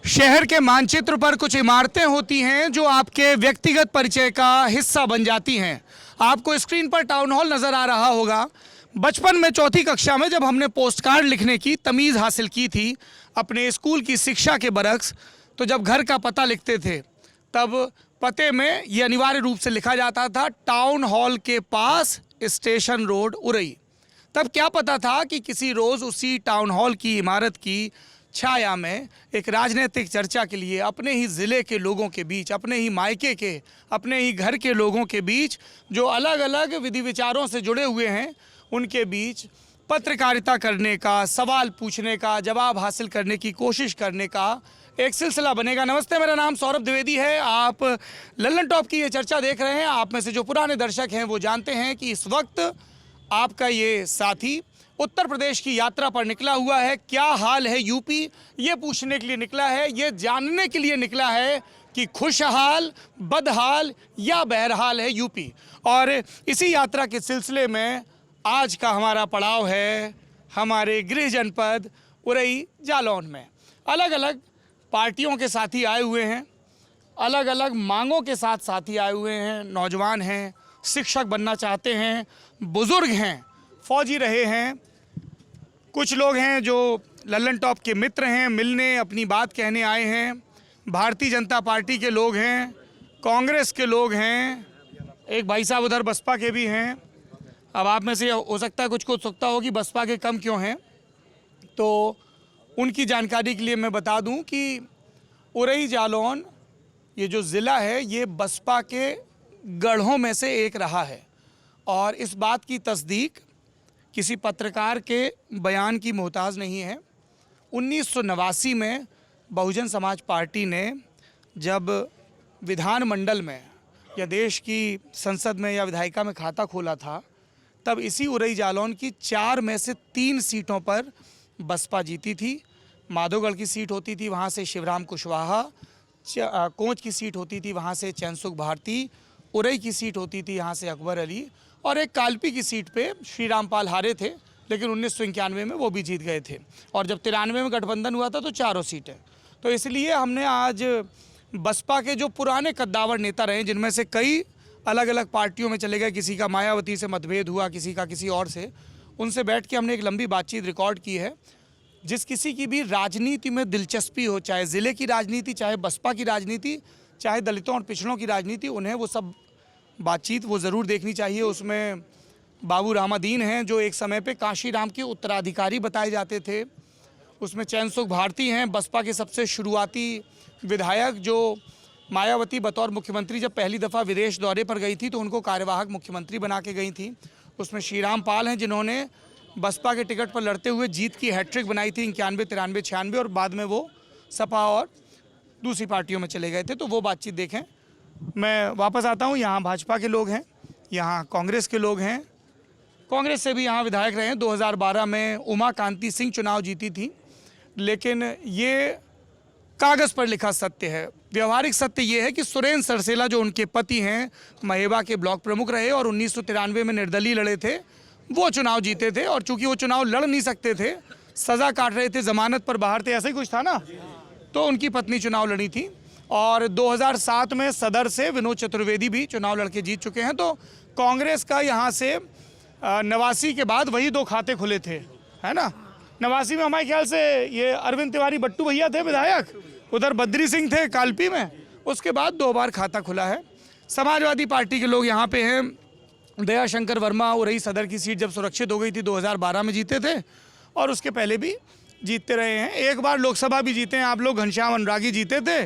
शहर के मानचित्र पर कुछ इमारतें होती हैं जो आपके व्यक्तिगत परिचय का हिस्सा बन जाती हैं। आपको स्क्रीन पर टाउन हॉल नजर आ रहा होगा। बचपन में चौथी कक्षा में जब हमने पोस्टकार्ड लिखने की तमीज़ हासिल की थी अपने स्कूल की शिक्षा के बरक्स, तो जब घर का पता लिखते थे तब पते में ये अनिवार्य रूप से लिखा जाता था टाउन हॉल के पास स्टेशन रोड उरई। तब क्या पता था कि किसी रोज़ उसी टाउन हॉल की इमारत की छाया में एक राजनीतिक चर्चा के लिए अपने ही ज़िले के लोगों के बीच, अपने ही मायके के, अपने ही घर के लोगों के बीच जो अलग अलग विधि विचारों से जुड़े हुए हैं, उनके बीच पत्रकारिता करने का, सवाल पूछने का, जवाब हासिल करने की कोशिश करने का एक सिलसिला बनेगा। नमस्ते, मेरा नाम सौरभ द्विवेदी है। आप लल्लन टॉप की ये चर्चा देख रहे हैं। आप में से जो पुराने दर्शक हैं वो जानते हैं कि इस वक्त आपका ये साथी उत्तर प्रदेश की यात्रा पर निकला हुआ है। क्या हाल है यूपी, ये पूछने के लिए निकला है, ये जानने के लिए निकला है कि खुशहाल, बदहाल या बहरहाल है यूपी। और इसी यात्रा के सिलसिले में आज का हमारा पड़ाव है हमारे गृह जनपद उरई जालौन में। अलग अलग पार्टियों के साथी आए हुए हैं, अलग अलग मांगों के साथ साथी आए हुए हैं। नौजवान हैं, शिक्षक बनना चाहते हैं, बुजुर्ग हैं, फौजी रहे हैं, कुछ लोग हैं जो लल्लन टॉप के मित्र हैं, मिलने अपनी बात कहने आए हैं, भारतीय जनता पार्टी के लोग हैं, कांग्रेस के लोग हैं, एक भाई साहब उधर बसपा के भी हैं। अब आप में से हो सकता है कुछ को उत्सुकता हो कि बसपा के कम क्यों हैं, तो उनकी जानकारी के लिए मैं बता दूं कि उरई जालौन ये जो ज़िला है ये बसपा के गढ़ों में से एक रहा है। और इस बात की तस्दीक किसी पत्रकार के बयान की मोहताज नहीं है। 1989 में बहुजन समाज पार्टी ने जब विधानमंडल में या देश की संसद में या विधायिका में खाता खोला था, तब इसी उरई जालौन की 4 में से 3 सीटों पर बसपा जीती थी। माधोगढ़ की सीट होती थी, वहाँ से शिवराम कुशवाहा, कोंच की सीट होती थी, वहाँ से चैनसुख भारती, उरई की सीट होती थी यहाँ से अकबर अली, और एक कालपी की सीट पे श्री रामपाल हारे थे, लेकिन 1991 में वो भी जीत गए थे। और जब 93 में गठबंधन हुआ था तो 4 सीटें। तो इसलिए हमने आज बसपा के जो पुराने कद्दावर नेता रहे, जिनमें से कई अलग अलग पार्टियों में चले गए, किसी का मायावती से मतभेद हुआ, किसी का किसी और से, उनसे बैठ के हमने एक लंबी बातचीत रिकॉर्ड की है। जिस किसी की भी राजनीति में दिलचस्पी हो, चाहे ज़िले की राजनीति, चाहे बसपा की राजनीति, चाहे दलितों और पिछड़ों की राजनीति, उन्हें वो सब बातचीत वो ज़रूर देखनी चाहिए। उसमें बाबू रामादीन हैं जो एक समय पे काशीराम के उत्तराधिकारी बताए जाते थे। उसमें चैनसुख भारती हैं, बसपा के सबसे शुरुआती विधायक, जो मायावती बतौर मुख्यमंत्री जब पहली दफ़ा विदेश दौरे पर गई थी तो उनको कार्यवाहक मुख्यमंत्री बना के गई थी। उसमें श्री रामपाल हैं जिन्होंने बसपा के टिकट पर लड़ते हुए जीत की हैट्रिक बनाई थी 91, 93, 96, और बाद में वो सपा और दूसरी पार्टियों में चले गए थे। तो वो बातचीत देखें। मैं वापस आता हूँ। यहाँ भाजपा के लोग हैं, यहाँ कांग्रेस के लोग हैं। कांग्रेस से भी यहाँ विधायक रहे हैं। 2012 में उमा कांति सिंह चुनाव जीती थी, लेकिन ये कागज़ पर लिखा सत्य है। व्यवहारिक सत्य ये है कि सुरेंद्र सरसेला जो उनके पति हैं, महेबा के ब्लॉक प्रमुख रहे और 1993 में निर्दलीय लड़े थे, वो चुनाव जीते थे। और चूंकि वो चुनाव लड़ नहीं सकते थे, सज़ा काट रहे थे, ज़मानत पर बाहर थे, ऐसा ही कुछ था ना, तो उनकी पत्नी चुनाव लड़ी थी। और 2007 में सदर से विनोद चतुर्वेदी भी चुनाव लड़के जीत चुके हैं। तो कांग्रेस का यहाँ से 89 के बाद वही 2 खाते खुले थे, है ना। 89 में हमारे ख्याल से ये अरविंद तिवारी बट्टू भैया थे विधायक, उधर बद्री सिंह थे कालपी में, उसके बाद 2 बार खाता खुला है। समाजवादी पार्टी के लोग यहाँ पे हैं। दयाशंकर वर्मा उरई सदर की सीट जब सुरक्षित हो गई थी 2012 में जीते थे, और उसके पहले भी जीतते रहे हैं। एक बार लोकसभा भी जीते हैं आप लोग, घनश्याम अनुरागी जीते थे,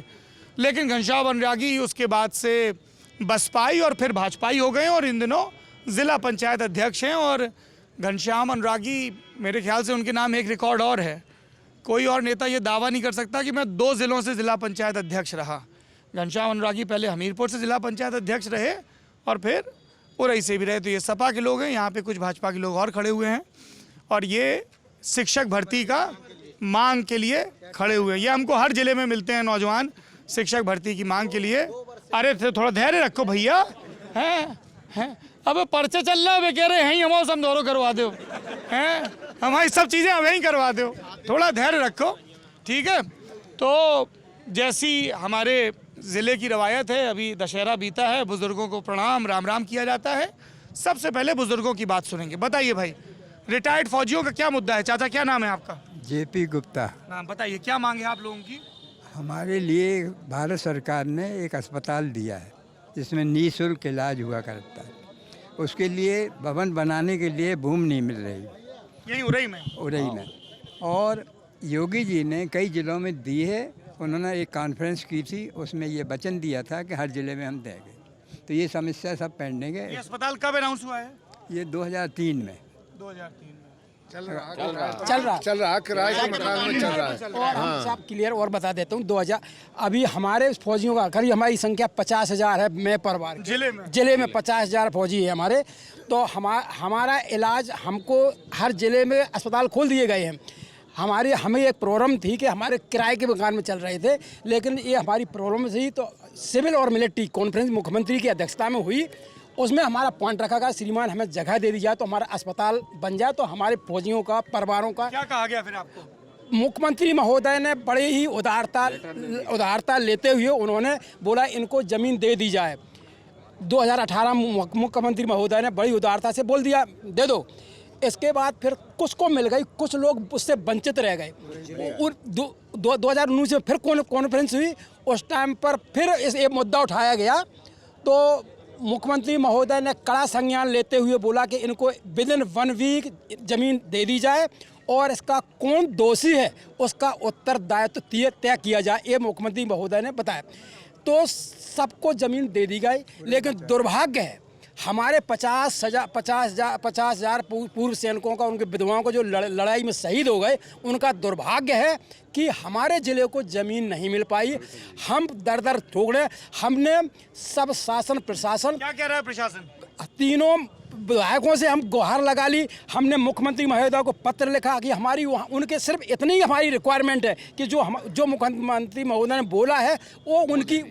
लेकिन घनश्याम अनुरागी उसके बाद से बसपाई और फिर भाजपाई हो गए और इन दिनों ज़िला पंचायत अध्यक्ष हैं। और घनश्याम अनुरागी, मेरे ख्याल से उनके नाम एक रिकॉर्ड और है, कोई और नेता ये दावा नहीं कर सकता कि मैं 2 ज़िलों से ज़िला पंचायत अध्यक्ष रहा। घनश्याम अनुरागी पहले हमीरपुर से ज़िला पंचायत अध्यक्ष रहे और फिर उरई से भी रहे। तो ये सपा के लोग हैं, यहाँ पे कुछ भाजपा के लोग और खड़े हुए हैं, और ये शिक्षक भर्ती का मांग के लिए खड़े हुए हैं। ये हमको हर ज़िले में मिलते हैं नौजवान, शिक्षक भर्ती की मांग के लिए। अरे थोड़ा धैर्य रखो भैया, हैं अब पर्चे चल रहा है, वे कह रहे हैं हम सब दोनों करवा दो हैं, हमारी सब चीज़ें हमें ही करवा दो, थोड़ा धैर्य रखो, ठीक है। तो जैसी हमारे ज़िले की रवायत है, अभी दशहरा बीता है, बुज़ुर्गों को प्रणाम राम राम किया जाता है। सबसे पहले बुज़ुर्गों की बात सुनेंगे। बताइए भाई, रिटायर्ड फौजियों का क्या मुद्दा है? चाचा क्या नाम है आपका? जेपी गुप्ता। नाम बताइए, क्या मांगे आप लोगों की? हमारे लिए भारत सरकार ने एक अस्पताल दिया है जिसमें निःशुल्क इलाज हुआ करता है। उसके लिए भवन बनाने के लिए भूमि नहीं मिल रही, यही उरई में। उरई में। और योगी जी ने कई जिलों में दी है। उन्होंने एक कॉन्फ्रेंस की थी, उसमें ये वचन दिया था कि हर जिले में हम देंगे। तो ये समस्या सब पेंडिंग है। ये अस्पताल कब अनाउंस हुआ है? ये 2003 में। 2003 में चल रहा किराए के मकान में चल रहा है। और हम सब क्लियर और बता देता हूँ, 2000 अभी हमारे फौजियों का करीब हमारी संख्या 50,000 है। मैं परिवार जिले में 50,000 फौजी है हमारे। तो हमारा इलाज, हमको हर जिले में अस्पताल खोल दिए गए हैं। हमें एक प्रॉब्लम थी कि हमारे किराए के मकान में चल रहे थे, लेकिन ये हमारी प्रॉब्लम थी। तो सिविल और मिलिट्री कॉन्फ्रेंस मुख्यमंत्री की अध्यक्षता में हुई, उसमें हमारा पॉइंट रखा गया, श्रीमान हमें जगह दे दी जाए तो हमारा अस्पताल बन जाए, तो हमारे फौजियों का, परिवारों का। क्या कहा गया फिर आपको? मुख्यमंत्री महोदय ने बड़े ही उदारता लेते हुए उन्होंने बोला इनको ज़मीन दे दी जाए। 2018 मुख्यमंत्री महोदय ने बड़ी उदारता से बोल दिया दे दो। इसके बाद फिर कुछ को मिल गई, कुछ लोग उससे वंचित रह गए। 2019 में फिर कॉन्फ्रेंस हुई, उस टाइम पर फिर ये मुद्दा उठाया गया। तो मुख्यमंत्री महोदय ने कड़ा संज्ञान लेते हुए बोला कि इनको विदिन 1 वीक ज़मीन दे दी जाए और इसका कौन दोषी है उसका उत्तरदायित्व तय किया जाए, ये मुख्यमंत्री महोदय ने बताया। तो सबको ज़मीन दे दी गई, लेकिन दुर्भाग्य है हमारे 50,000 पूर्व सैनिकों का, उनके विधवाओं को जो लड़ाई में शहीद हो गए, उनका दुर्भाग्य है कि हमारे ज़िले को ज़मीन नहीं मिल पाई। हम दर ठोक रहे। हमने सब शासन प्रशासन, क्या कह रहा है प्रशासन? तीनों विधायकों से हम गुहार लगा ली। हमने मुख्यमंत्री महोदय को पत्र लिखा कि हमारी उनके सिर्फ इतनी ही हमारी रिक्वायरमेंट है कि जो मुख्यमंत्री महोदय ने बोला है वो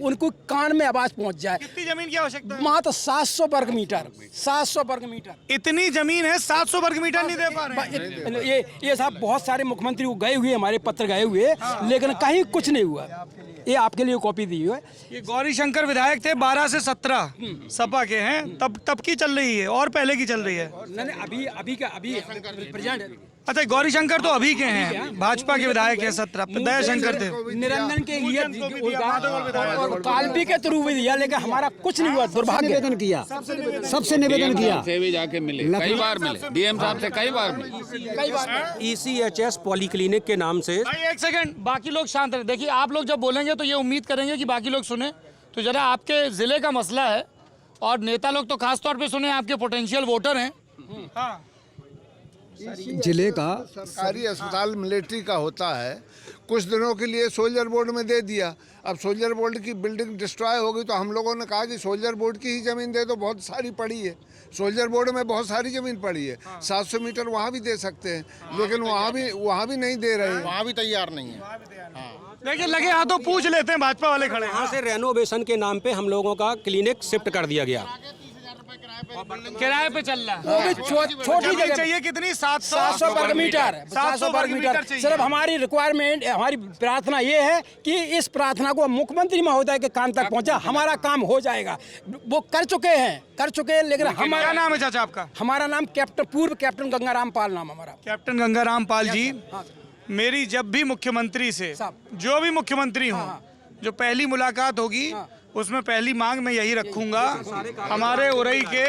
उनको कान में आवाज़ पहुंच जाए। कितनी जमीन की आवश्यकता है? मात्र 700 वर्ग मीटर। 700 वर्ग मीटर इतनी जमीन है, 700 वर्ग मीटर नहीं दे पा रहे हैं। ये साहब बहुत सारे मुख्यमंत्री गए हुए, हमारे पत्र गए हुए, लेकिन कहीं कुछ नहीं हुआ। ये आपके लिए कॉपी दी हुई है। ये गौरी शंकर विधायक थे, 12 से 17 सपा के हैं, तब की चल रही है और पहले की चल रही है? नहीं, अभी प्रेजेंट। अच्छा, गौरी शंकर तो अभी के हैं, भाजपा के विधायक हैं 17। दया शंकर थे, निरंजन के लिए कालपी के थ्रू भी दिया, लेकिन हमारा कुछ नहीं हुआ। दुर्भाग्य निवेदन किया, सबसे निवेदन किया से भी जाके मिले, कई बार मिले, डीएम साहब से कई बार मिले। ECHS पॉलीक्लिनिक के नाम से। भाई एक सेकंड, बाकी लोग शांत रहे। देखिए, आप लोग जब बोलेंगे तो ये उम्मीद करेंगे कि बाकी लोग सुने। तो जरा आपके जिले का मसला है और नेता लोग तो खास तौर पे सुने, आपके पोटेंशियल वोटर हैं। हाँ, जिले का सरकारी अस्पताल मिलिट्री का होता है, कुछ दिनों के लिए सोल्जर बोर्ड में दे दिया। अब सोल्जर बोर्ड की बिल्डिंग डिस्ट्रॉय हो गई तो हम लोगों ने कहा कि सोल्जर बोर्ड की ही ज़मीन दे दो, बहुत सारी पड़ी है। सोल्जर बोर्ड में बहुत सारी ज़मीन पड़ी है, 700 मीटर वहाँ भी दे सकते हैं, लेकिन वहाँ भी नहीं दे रहे हैं, वहाँ भी तैयार नहीं है। देखिए लगे हाथों पूछ लेते हैं, भाजपा वाले खड़े हैं। यहाँ से रेनोवेशन के नाम पे हम लोगों का क्लिनिक शिफ्ट कर दिया गया। किराए पे चल रहा है, वो भी छोटी जमीन जगह चाहिए कितनी? 700 वर्ग मीटर। 700 वर्ग मीटर चाहिए। सिर्फ हमारी रिक्वायरमेंट, हमारी प्रार्थना ये है कि इस प्रार्थना को मुख्यमंत्री महोदय के कान तक पहुंचा, हमारा काम हो जाएगा। वो कर चुके हैं, लेकिन हमारा क्या नाम है चाचा आपका? हमारा नाम पूर्व कैप्टन गंगाराम पाल नाम हमारा। कैप्टन गंगाराम पाल जी, मेरी जब भी मुख्यमंत्री से, जो भी मुख्यमंत्री हो, जो पहली मुलाकात होगी उसमें पहली मांग मैं यही रखूंगा, हमारे उरई के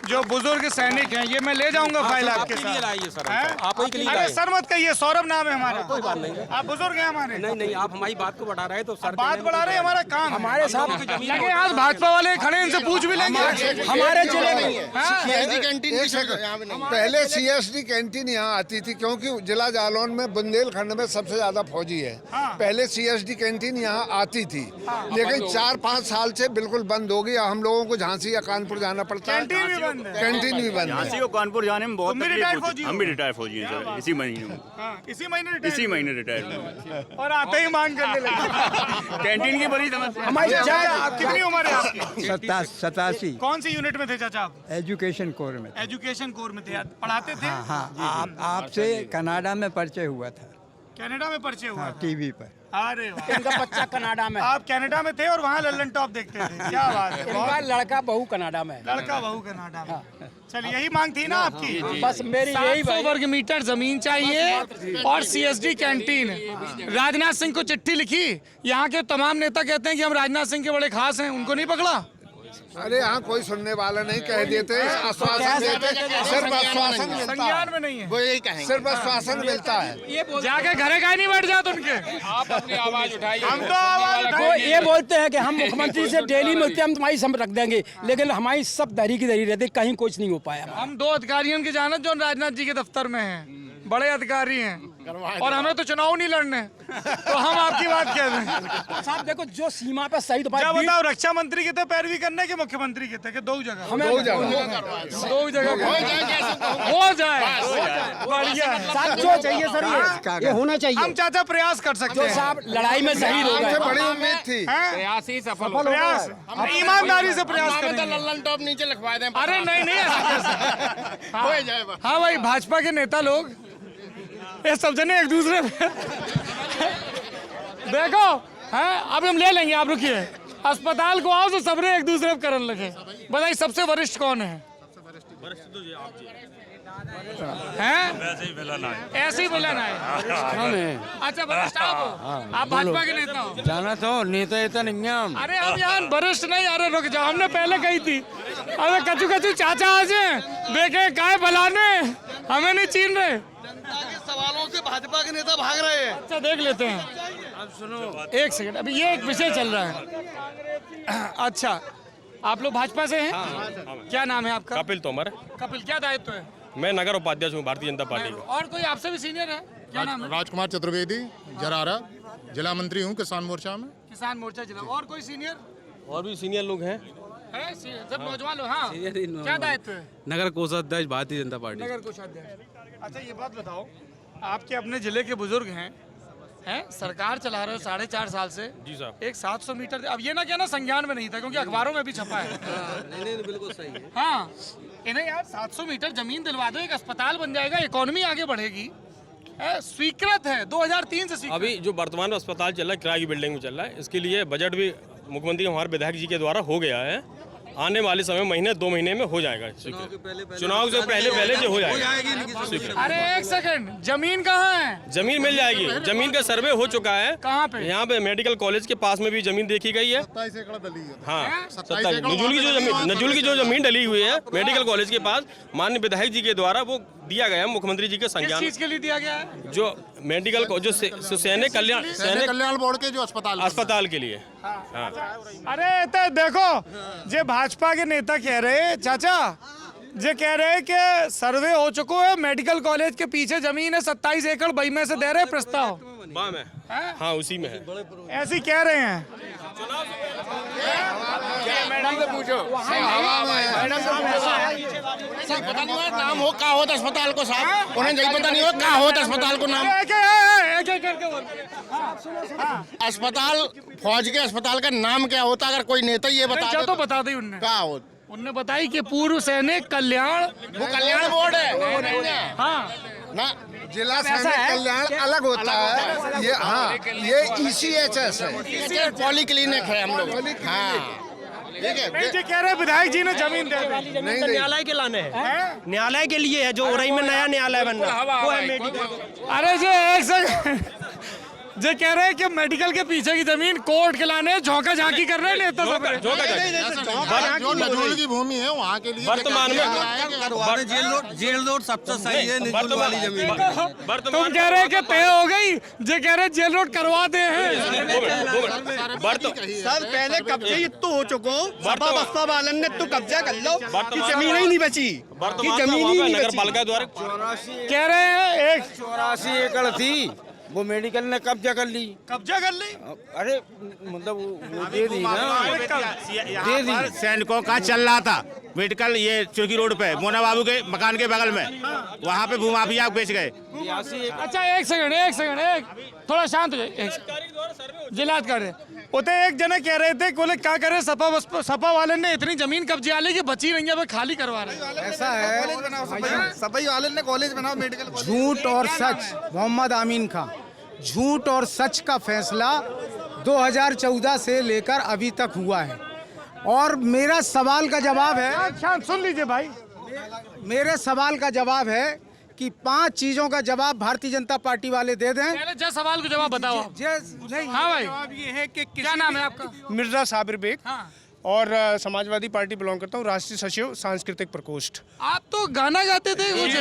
जो बुजुर्ग सैनिक हैं, ये मैं ले जाऊंगा फाइल आपके साथ। अरे सर मत कहिए, सौरभ नाम है हमारा। कोई बात नहीं, आप बुजुर्ग हैं हमारे। नहीं, आप हमारी बात को बढ़ा रहे हैं तो सर बात बढ़ा रहे हैं, हमारा काम हमारे साथ लगे। आज भाजपा वाले खड़े, इनसे पूछ भी लेंगे। हमारे जिले में पहले CSD कैंटीन यहाँ आती थी, क्योंकि जिला जालौन में बुंदेलखंड में सबसे ज्यादा फौजी है। पहले CSD कैंटीन यहाँ आती थी, लेकिन 4-5 साल से बिल्कुल बंद हो गई। हम लोगों को झांसी या कानपुर जाना पड़ता है। बंद है। कैंटीन भी बंद है। झांसी को कानपुर जाने में बहुत तुम भी तकलीफ रिटायर्ड होती फौजी है। हो? हम भी रिटायर फौजी हैं सर, इसी महीने में। हाँ, इसी महीने रिटायर हुए। और आते ही मांग करने लगे। कैंटीन की बड़ी समस्या है। हमारी चाचा, चाय कितनी उम्र है आपकी? 87 कौन सी यूनिट में थे चाचा आप? एजुकेशन कोर में। एजुकेशन कोर में थे, पढ़ाते थे? हाँ, आपसे कनाडा में परिचय हुआ था, कनाडा में परिचय हुआ? टीवी पर। अरे वाह। इनका बच्चा कनाडा में, आप कनाडा में थे और वहाँ लल्लन टॉप देखते थे, क्या बात है। इनका लड़का बहू कनाडा में। लड़का बहू कनाडा में। चलिए, यही मांग थी ना आपकी? बस मेरी यही 700 वर्ग मीटर जमीन चाहिए और सीएसडी कैंटीन। राजनाथ सिंह को चिट्ठी लिखी, यहाँ के तमाम नेता कहते हैं कि हम राजनाथ सिंह के बड़े खास हैं, उनको नहीं पकड़ा? अरे यहाँ कोई सुनने वाला नहीं, कह देते आश्वासन देते, सिर्फ आश्वासन मिलता संज्ञान में है। नहीं है, वो यही कहेंगे, सिर्फ आश्वासन मिलता है। जाके घरे का नहीं बैठ जाते उनके। आप अपनी आवाज उठाइए। हम तो आवाज वो उठाएंगे। ये बोलते हैं कि हम मुख्यमंत्री से डेली मिलते हैं, हम तुम्हारी सब रख देंगे, लेकिन हमारी सब दरी की दरी रहती, कहीं कुछ नहीं हो पाया। हम 2 अधिकारियों की जानत जो राजनाथ जी के दफ्तर में हैं, बड़े अधिकारी हैं, और हमें तो चुनाव नहीं लड़ने, तो हम आपकी बात कह रहे हैं। साहब देखो, जो सीमा पे सही तो क्या बताओ, रक्षा मंत्री के थे पैरवी करने के मुख्यमंत्री के थे कि 2 जगह? दो जगह 2 जगह हो जाए, बढ़िया। साहब जो चाहिए सर, ये होना चाहिए। हम चाचा प्रयास कर सकते जो हैं। साहब लड़ाई में शहीद हो हमसे गए, बड़ी उम्मीद थी। हैं? प्रयास ही सफल हो। प्रयास ईमानदारी से प्रयास करेंगे। लल्लन टॉप नीचे लिखवा दें। अरे नहीं नहीं, ऐसा कैसे? हाँ भाई, भाजपा के नेता लोग ये सब जने एक दूसरे पे देखो, हैं? अब हम ले लेंगे, आप रुकिए। अस्पताल को आओ तो सबरे एक दूसरे पे करने लगे। बताइए सबसे वरिष्ठ कौन है? हैं? ऐसे ही बोला ना है। अच्छा, वरिष्ठ आप हो? आप भाजपा के नेता हो? जाना तो नेता नहीं है हम। अरे हम यहाँ वरिष्ठ नहीं, अरे रुक जाओ, हमने पहले कही थी। अरे कचू कचू चाचा आ जाए, देखे काय बलाने, हमें नहीं छीन रहे। सवालों से भाजपा के नेता भाग रहे हैं। अच्छा, देख लेते हैं। अब सुनो, एक सेकंड, अभी ये एक विषय चल रहा है। अच्छा, आप लोग भाजपा से हैं? क्या नाम है आपका? कपिल तोमर। कपिल, क्या दायित्व है? मैं नगर उपाध्यक्ष हूँ भारतीय जनता पार्टी का। और कोई आपसे भी सीनियर है? क्या नाम है? राजकुमार चतुर्वेदी, जरारा, जिला मंत्री हूँ किसान मोर्चा में। किसान मोर्चा जिला। और कोई सीनियर और भी सीनियर लोग हैं। है? सब नौजवान लोग। हाँ, क्या दायित्व है? नगर कोषाध्यक्ष भारतीय जनता पार्टी। नगर कोषाध्यक्ष। अच्छा, ये बात बताओ, आपके अपने जिले के बुजुर्ग हैं, सरकार चला रहे हो 4.5 साल से। जी साहब। एक 700 मीटर, अब ये ना कहना संज्ञान में नहीं था, क्योंकि अखबारों में भी छपा है। नहीं, बिल्कुल सही है। हाँ, इन्हें यार 700 मीटर जमीन दिलवा दो, एक अस्पताल बन जाएगा, इकोनॉमी आगे बढ़ेगी। स्वीकृत है, 2003 से स्वीकृत। अभी जो वर्तमान में अस्पताल चल रहा है, किराए की बिल्डिंग में चल रहा है, इसके लिए बजट भी मुख्यमंत्री हमारे विधायक जी के द्वारा हो गया है। आने वाले समय महीने 2 महीने में हो जाएगा। चुनाव से पहले जो हो जाएगा। अरे एक सेकंड, जमीन कहाँ है? जमीन मिल जाएगी, जमीन का सर्वे हो चुका है। कहाँ पे? यहाँ पे मेडिकल कॉलेज के पास में भी जमीन देखी गई है। 27 एकड़ डली है। हाँ, 27 नजुल की जो जमीन डली हुई है मेडिकल कॉलेज के पास, माननीय विधायक जी के द्वारा वो दिया गया है मुख्यमंत्री जी के किस संज्ञान। चीज के लिए दिया गया है? जो मेडिकल जो सैनिक कल्याण बोर्ड के जो अस्पताल के लिए। हाँ। अरे तो देखो, जे भाजपा के नेता कह रहे, चाचा जे कह रहे कि सर्वे हो चुको है, मेडिकल कॉलेज के पीछे जमीन है 27 एकड़, बई में से दे रहे प्रस्ताव। वाह में, हाँ उसी में है। ऐसे ही कह रहे हैं। मैडम से पूछो। पता नहीं हो नाम हो का होता अस्पताल को साहब, उन्हें नहीं पता नहीं हो का होता अस्पताल को नाम। एक करके बोल। अस्पताल फौज के अस्पताल का नाम क्या होता, अगर कोई नेता ये बता क्या दे तो बता दी उनने। क्या हो? उनने बताई कि पूर्व सैनिक कल्याण, वो कल्याण बोर्ड है, वो नहीं है हाँ ना। जिला सैनिक कल्याण अलग होता है। ये हाँ, ये ECHS है, पॉली क्लिनिक है हम लोग। हाँ ठीक है। नहीं, जी कह रहे विधायक जी ने जमीन दे दी। नहीं नहीं, न्यायालय के लाने हैं, न्यायालय के लिए है, जो उरई में नया न्यायालय बन रहा है वो है मेडिकल। अरे जी एक सेकंड, जो कह रहे हैं कि मेडिकल के पीछे की जमीन कोर्ट के लाने झोंका झांकी कर रहे हैं नेता सब। जो नजूल की भूमि है वहाँ के लिए वर्तमान में जेल रोड सबसे सही है, निजुल वाली जमीन। तुम कह रहे हैं कि तय हो गई, जो कह रहे जेल रोड करवाते हैं। सर पहले कब्जे तो हो चुको, सपा बसपा वालन ने तो कब्जा कर लो, कि जमीन ही नहीं बची, कि जमीन ही नहीं नगर बची। पालिका द्वारा कह रहे हैं एक 84 एकड़ थी, वो मेडिकल ने कब्जा कर ली। कब्जा कर ली? अरे मतलब वो दे दी ना, यहाँ पर सैनिकों का चल रहा था मेडिकल, ये चुरकी रोड पे मोना बाबू के मकान के बगल में, वहाँ पे भूमाफिया बेच गए। अच्छा एक सेकंड थोड़ा शांत हो जाए। जिलात कर रहे उते एक जने कह रहे थे, बोले क्या करे, सपा वाले ने इतनी जमीन कब्जे वाले की बची नहीं है, खाली करवा रहे हैं। ऐसा है, सफाई वाले ने कॉलेज बनाओ, मेडिकल कॉलेज। झूठ और सच, मोहम्मद आमीन खां, झूठ और सच का फैसला 2014 से लेकर अभी तक हुआ है। और मेरा सवाल का जवाब है, शांत सुन लीजिए भाई, मेरे सवाल का जवाब है कि 5 चीजों का जवाब भारतीय जनता पार्टी वाले दे दें। पहले जय सवाल को जवाब बताओ। नहीं, हाँ भाई, जवाब ये है कि क्या नाम है आपका? मिर्जा साबिर बेग, हाँ। और समाजवादी पार्टी बिलोंग करता हूँ, राष्ट्रीय सचिव सांस्कृतिक प्रकोष्ठ। आप तो गाना गाते थे कुछ?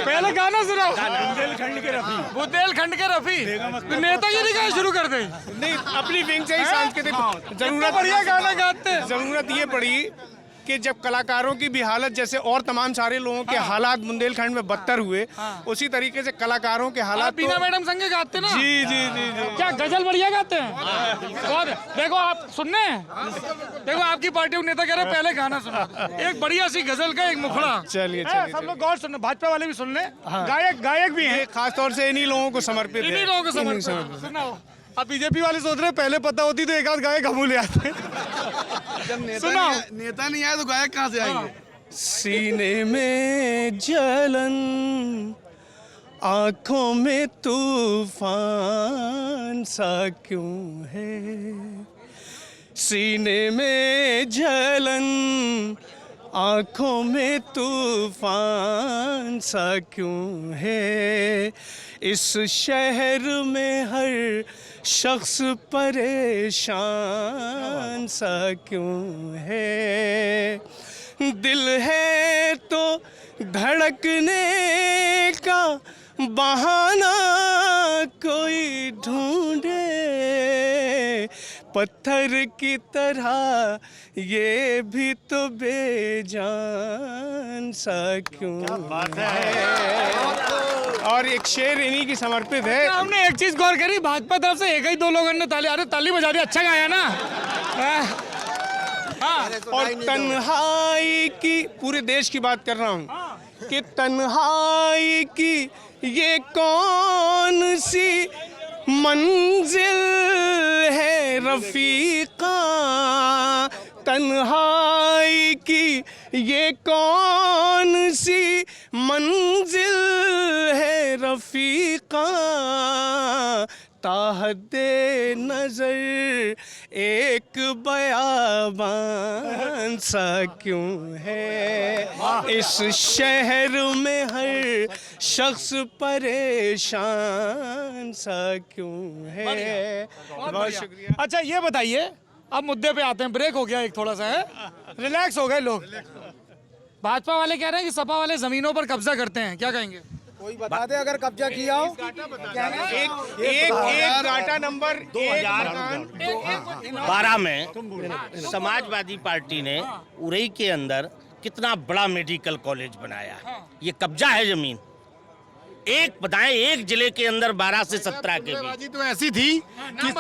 पहले गाना सुनाओ। बुंदेलखंड के रफी नेतागिरी का शुरू कर दे। नहीं, अपनी विंग से ही सांस्कृतिक जरूरत, बढ़िया गाना गाते हैं। जरूरत ये पड़ी कि जब कलाकारों की भी हालत जैसे और तमाम सारे लोगों के हालात बुंदेलखंड में बदतर हुए, उसी तरीके से कलाकारों के हालात बीना मैडम संगे गाते ना? जी। क्या गजल बढ़िया गाते हैं? और देखो आप सुनने हैं, देखो आपकी पार्टी के नेता कह रहे पहले गाना सुना, एक बढ़िया सी गजल का एक मुखड़ा। चलिए सब लोग गौर सुनने, भाजपा वाले भी सुन ले, गायक भी हैं, खास तौर से इन्हीं लोगों को समर्पित है। इन्हीं लोगों को समर्पित। सुनाओ। अब बीजेपी वाले सोच रहे पहले पता होती तो एक आध गायक हम ले आते। सुनाओ। नेता नहीं आया तो गायक कहाँ से आएंगे? सीने में जलन, आंखों में तूफान सा क्यों है, सीने में जलन, आंखों में तूफान सा क्यों है, इस शहर में हर शख्स परेशान सा क्यों है, दिल है तो धड़कने का बहाना कोई ढूंढे, पत्थर की तरह ये भी तो बेजान सा क्यों है। और एक शेर इन्हीं की समर्पित है। हमने एक चीज गौर करी, भाजपा तरफ से एक ही 2 लोगों ने ताली बजा दी, अच्छा गाया ना? हाँ। और तन्हाई की, पूरे देश की बात कर रहा हूँ, कि तन्हाई की ये कौन सी मंजिल है रफीका, तन्हाई की ये कौन सी मंजिल है रफीका, ताहते नजर एक बयाबान सा क्यों है, इस शहर में हर शख्स परेशान सा क्यों है। बहुत शुक्रिया। अच्छा ये बताइए, अब मुद्दे पे आते हैं, ब्रेक हो गया एक थोड़ा सा है, रिलैक्स हो गए लोग। भाजपा वाले कह रहे हैं कि सपा वाले जमीनों पर कब्जा करते हैं, क्या कहेंगे? कोई बता दे अगर कब्जा किया हो। एक डाटा नंबर 2012 में समाजवादी पार्टी ने उरई के अंदर कितना बड़ा मेडिकल कॉलेज बनाया, ये कब्जा है जमीन। एक बताएं, एक जिले के अंदर 12 से 17 के बीच। तो ऐसी थी कि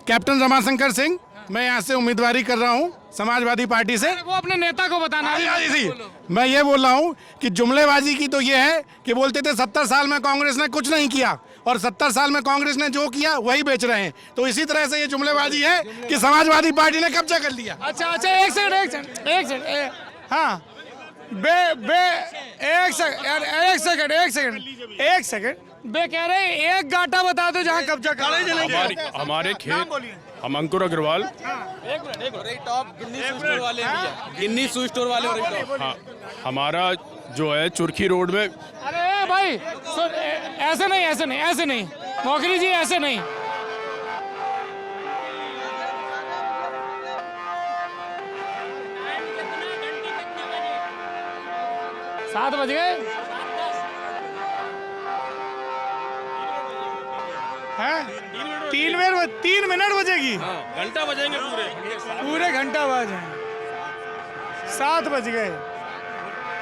कैप्टन रमाशंकर सिंह, मैं यहाँ से उम्मीदवारी कर रहा हूँ समाजवादी पार्टी से। वो अपने नेता को बताना है। मैं ये बोल रहा हूँ कि जुमलेबाजी की तो ये है कि बोलते थे 70 साल में कांग्रेस ने कुछ नहीं किया, और 70 साल में कांग्रेस ने जो किया वही बेच रहे हैं। तो इसी तरह से ये जुमलेबाजी है कि समाजवादी पार्टी ने कब्जा कर लिया। अच्छा एक सेकंड हाँ, एक सेकंड बे कह रहे हैं, एक गाटा बता दो जहाँ कब्जा कर। हमारे खेत, हम अंकुर अग्रवाल, गिन्नी शू स्टोर वाले। हाँ, हमारा जो है चुरखी रोड में। अरे भाई ऐसे नहीं मोखरी जी, ऐसे नहीं। सात बज गए हैं? 3 मिनट बजेगी। घंटा बजेंगे पूरे घंटा बाद 7 बज गए।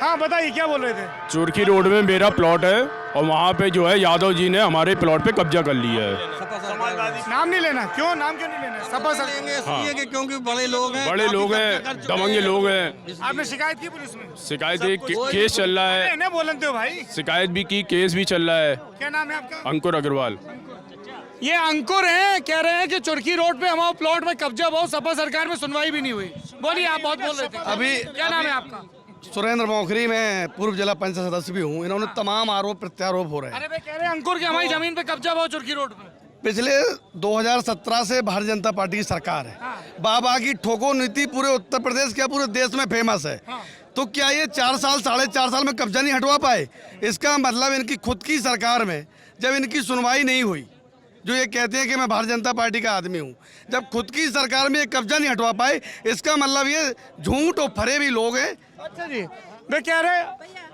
हाँ बताइए क्या बोल रहे थे? चुरखी रोड में मेरा प्लॉट है और वहाँ पे जो है यादव जी ने हमारे प्लॉट पे कब्जा कर लिया है। नाम नहीं लेना, क्यों नाम क्यों नहीं लेना? सपा इसलिए क्योंकि बड़े लोग हैं, बड़े लोग हैं, दबंगे लोग हैं। आपने शिकायत की पुलिस में? शिकायत है, केस चल रहा है, इन्हें बोलते हो भाई? शिकायत भी की, केस भी चल रहा है। क्या नाम है आपका? अंकुर अग्रवाल। ये अंकुर हैं, कह रहे हैं कि चुरखी रोड पे हमारे प्लॉट में कब्जा बहुत, सपा सरकार में सुनवाई भी नहीं हुई। बोलिए, आप बहुत बोल रहे थे। अभी क्या नाम है आपका? सुरेंद्र मोखरी, मैं पूर्व जिला पंचायत सदस्य भी हूँ। इन्होंने तमाम आरोप प्रत्यारोप हो रहे हैं। अरे भाई कह रहे हैं अंकुर की हमारी जमीन पे कब्जा बहुत चुरखी रोड पे। पिछले 2017 से भारतीय जनता पार्टी की सरकार है। बाबा की ठोको नीति पूरे उत्तर प्रदेश क्या पूरे देश में फेमस है। तो क्या ये 4 साल 4.5 साल में कब्जा नहीं हटवा पाए? इसका मतलब इनकी खुद की सरकार में जब इनकी सुनवाई नहीं हुई, जो ये कहते हैं कि मैं भारतीय जनता पार्टी का आदमी हूँ, जब खुद की सरकार में ये कब्जा नहीं हटवा पाए, इसका मतलब ये झूठ और फरे भी लोग हैं। अच्छा जी, वे कह रहे,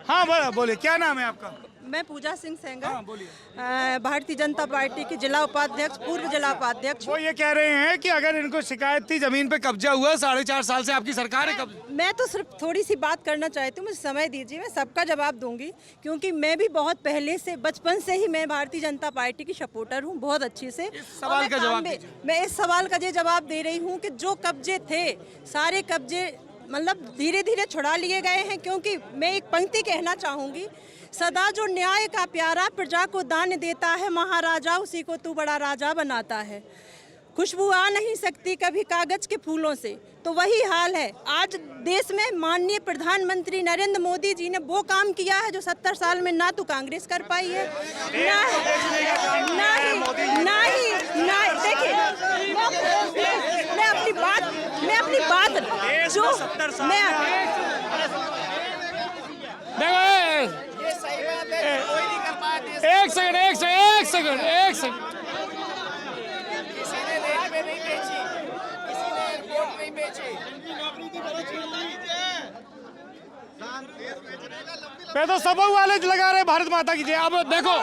हाँ बोले, क्या नाम है आपका? मैं पूजा सिंह सेंगर, भारतीय जनता पार्टी की जिला उपाध्यक्ष, पूर्व जिला उपाध्यक्ष। वो ये कह रहे हैं कि अगर इनको शिकायत थी, जमीन पे कब्जा हुआ 4.5 साल से आपकी सरकार है कब्जा। मैं तो सिर्फ थोड़ी सी बात करना चाहती हूँ, मुझे समय दीजिए, मैं सबका जवाब दूंगी, क्योंकि मैं भी बहुत पहले से, बचपन से ही मैं भारतीय जनता पार्टी की सपोर्टर हूँ, बहुत अच्छी से। सवाल का जवाब मैं इस सवाल का ये जवाब दे रही हूँ कि जो कब्जे थे, सारे कब्जे मतलब धीरे धीरे छुड़ा लिए गए हैं। क्योंकि मैं एक पंक्ति कहना चाहूँगी, सदा जो न्याय का प्यारा प्रजा को दान देता है, महाराजा उसी को तू बड़ा राजा बनाता है। खुशबू आ नहीं सकती कभी कागज के फूलों से, तो वही हाल है आज देश में। माननीय प्रधानमंत्री नरेंद्र मोदी जी ने वो काम किया है जो 70 साल में ना तो कांग्रेस कर पाई है, ना देखिए, मैं अपनी बात जो मैं एक सेकंड। मैं तो सब वाले लगा रहे भारत माता की जय। अब देखो,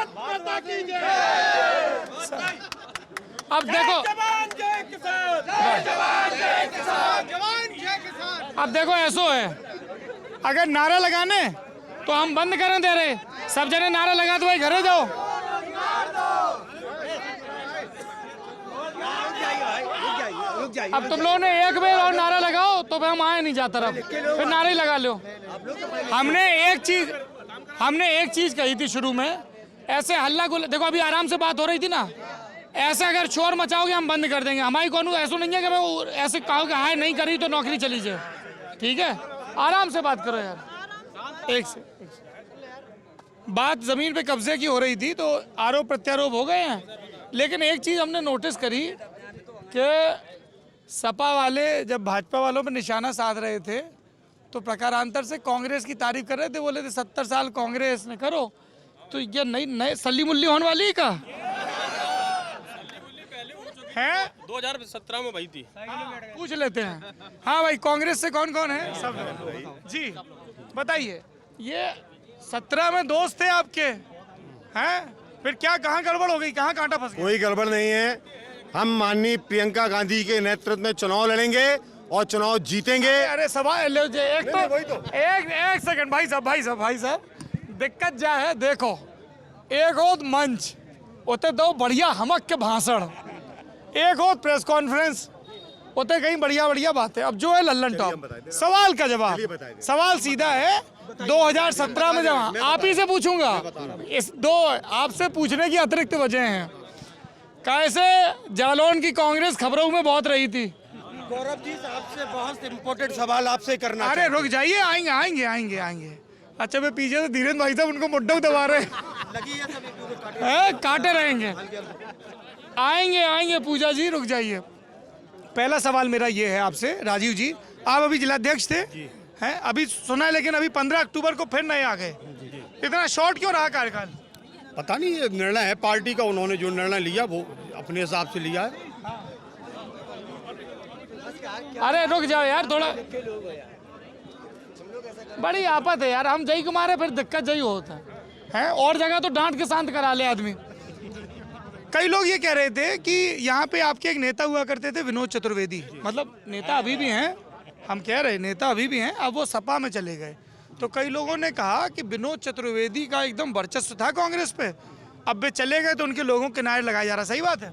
अब देखो ऐसो है, अगर नारा लगाने तो हम बंद करने दे रहे, सब जने नारा लगा तो भाई घरे जाओ। अब तुम लोगों ने एक बार और नारा लगाओ तो फिर हम आए नहीं जाता रहा, फिर नारे लगा लो। हमने एक चीज कही थी शुरू में, ऐसे हल्ला गुल्ला, देखो अभी आराम से बात हो रही थी ना, ऐसे अगर शोर मचाओगे हम बंद कर देंगे। हमारी कौन ऐसा नहीं है कि मैं ऐसे कहो कि हाँ नहीं करी तो नौकरी चली जाए, ठीक है? आराम से बात करो यार। एक से बात जमीन पे कब्जे की हो रही थी तो आरोप प्रत्यारोप हो गए हैं, लेकिन एक चीज हमने नोटिस करी कि सपा वाले जब भाजपा वालों पर निशाना साध रहे थे तो प्रकारांतर से कांग्रेस की तारीफ कर रहे थे, बोले थे 70 साल कांग्रेस ने करो, तो ये नई सल्ली मुल्ली होने वाली का है। 2017 में भाई थी, पूछ लेते हैं। हाँ भाई, कांग्रेस से कौन कौन है? सब जी बताइए। ये 17 में दोस्त थे आपके हैं, फिर क्या कहाँ गड़बड़ हो गई, कहाँ कांटा फंस गया? कोई गड़बड़ नहीं है। हम माननीय प्रियंका गांधी के नेतृत्व में चुनाव लड़ेंगे और चुनाव जीतेंगे। अरे सवाल एक सेकंड भाई साहब, दिक्कत क्या है? देखो, एक हो मंच उते दो बढ़िया हमक के भाषण, एक हो प्रेस कॉन्फ्रेंस उते कहीं बढ़िया बातें। अब जो है लल्लन टॉप, सवाल का जवाब, सवाल सीधा है। 2017 में जब आप ही से पूछूंगा, इस दो आपसे पूछने की अतिरिक्त वजह हैं। कैसे जालौन की कांग्रेस खबरों में बहुत रही थी। गौरव जी, आपसे बहुत इम्पोर्टेंट सवाल आपसे करना। अरे रुक जाइए, आएंगे। अच्छा मैं पीछे से धीरेन्द्र भाई साहब उनको मुड्ढा दबा रहे हैं, काटे रहेंगे। आएंगे पूजा जी, रुक जाइए। पहला सवाल मेरा ये है आपसे, राजीव जी, आप अभी जिलाध्यक्ष थे हैं, अभी सुना है, लेकिन अभी 15 अक्टूबर को फिर नए आ गए, इतना शॉर्ट क्यों रहा कार्यकाल? पता नहीं, ये निर्णय है पार्टी का, उन्होंने जो निर्णय लिया वो अपने हिसाब से लिया है। अरे रुक जाओ यार थोड़ा, बड़ी आफत है यार, हम जय कुमार फिर दिक्कत जय होता है, और जगह तो डांट के शांत करा ले आदमी। कई लोग ये कह रहे थे कि यहाँ पे आपके एक नेता हुआ करते थे विनोद चतुर्वेदी, मतलब नेता अभी भी हैं, हम कह रहे नेता अभी भी हैं, अब वो सपा में चले गए, तो कई लोगों ने कहा कि विनोद चतुर्वेदी का एकदम वर्चस्व था कांग्रेस पे, अब वे चले गए तो उनके लोगों के किनारे लगाया जा रहा, सही बात है?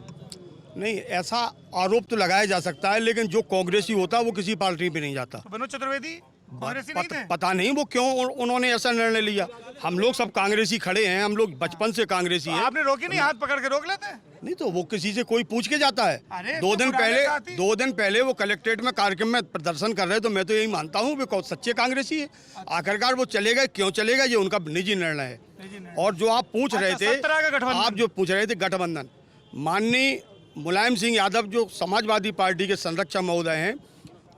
नहीं, ऐसा आरोप तो लगाया जा सकता है, लेकिन जो कांग्रेसी होता है वो किसी पार्टी में नहीं जाता। तो विनोद चतुर्वेदी कांग्रेसी नहीं थे? पता नहीं वो क्यों उन्होंने ऐसा निर्णय लिया। हम लोग सब कांग्रेसी खड़े हैं, हम लोग बचपन से कांग्रेसी हैं। आपने रोकी नहीं, हाथ पकड़ के रोक लेते? नहीं तो वो किसी से कोई पूछ के जाता है। अरे, 2 दिन तो पहले साथी। 2 दिन पहले वो कलेक्ट्रेट में कार्यक्रम में प्रदर्शन कर रहे, तो मैं तो यही मानता हूँ वे सच्चे कांग्रेसी है। आखिरकार वो चले गए, क्यों चले गए, ये उनका निजी निर्णय है। और जो आप पूछ रहे थे, आप जो पूछ रहे थे गठबंधन, माननीय मुलायम सिंह यादव जो समाजवादी पार्टी के संरक्षक महोदय हैं,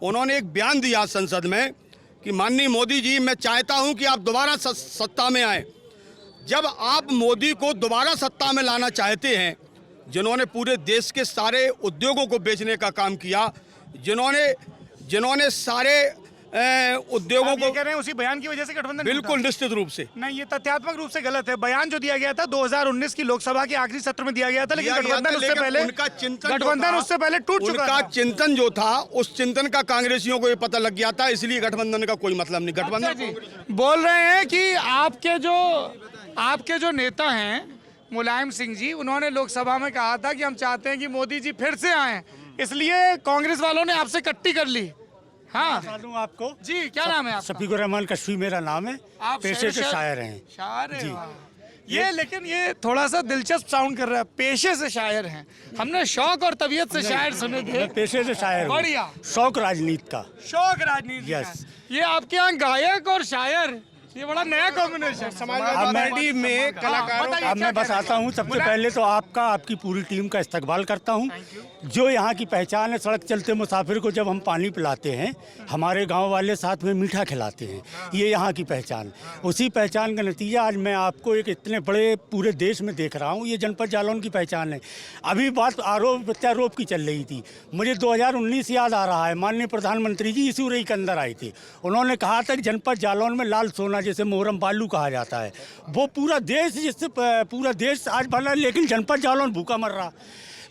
उन्होंने एक बयान दिया संसद में कि माननीय मोदी जी, मैं चाहता हूं कि आप दोबारा सत्ता में आए। जब आप मोदी को दोबारा सत्ता में लाना चाहते हैं, जिन्होंने पूरे देश के सारे उद्योगों को बेचने का काम किया, जिन्होंने सारे उद्योगों को कह रहे हैं उसी बयान की वजह से गठबंधन बिल्कुल निश्चित रूप से नहीं, ये तथ्यात्मक रूप से गलत है। बयान जो दिया गया था 2019 की लोकसभा के आखिरी सत्र में दिया गया था, लेकिन गठबंधन उससे पहले टूट चुका उनका था। चिंतन जो था, उस चिंतन का कांग्रेसियों को ये पता लग गया था, इसलिए गठबंधन का कोई मतलब नहीं। गठबंधन बोल रहे हैं कि आपके जो नेता हैं मुलायम सिंह जी, उन्होंने लोकसभा में कहा था कि हम चाहते हैं कि मोदी जी फिर से आए, इसलिए कांग्रेस वालों ने आपसे कट्टी कर ली। हाँ आपको जी, क्या नाम है आपका? शफीकुर रहमान कश्मीर मेरा नाम है, आप पेशे से शायर हैं। शायर हैं, वाह। ये लेकिन ये थोड़ा सा दिलचस्प साउंड कर रहा है, पेशे से शायर हैं। हमने शौक और तबीयत से शायर सुने थे। पेशे से शायर हूं। बढ़िया। शौक राजनीति का। शौक राजनीति का। ये आपके यहाँ गायक और शायर, ये बड़ा नया कॉम्बिनेशन। समाजवादी पार्टी में कलाकारों अब मैं बताता हूँ, सबसे पहले तो आपकी पूरी टीम का इस्तकबाल करता हूँ। जो यहाँ की पहचान है, सड़क चलते मुसाफिर को जब हम पानी पिलाते हैं, हमारे गांव वाले साथ में मीठा खिलाते हैं, ये यहाँ की पहचान। उसी पहचान का नतीजा आज मैं आपको एक इतने बड़े पूरे देश में देख रहा हूँ। ये जनपद जालौन की पहचान है। अभी बात आरोप प्रत्यारोप की चल रही थी, मुझे 2019 याद आ रहा है। माननीय प्रधानमंत्री जी इसी उरई के अंदर आए थे, उन्होंने कहा था कि जनपद जालौन में लाल सोना, जैसे मोहरम बालू कहा जाता है, वो पूरा देश, जिससे पूरा देश आज भला, लेकिन जनपद जालौन भूखा मर रहा।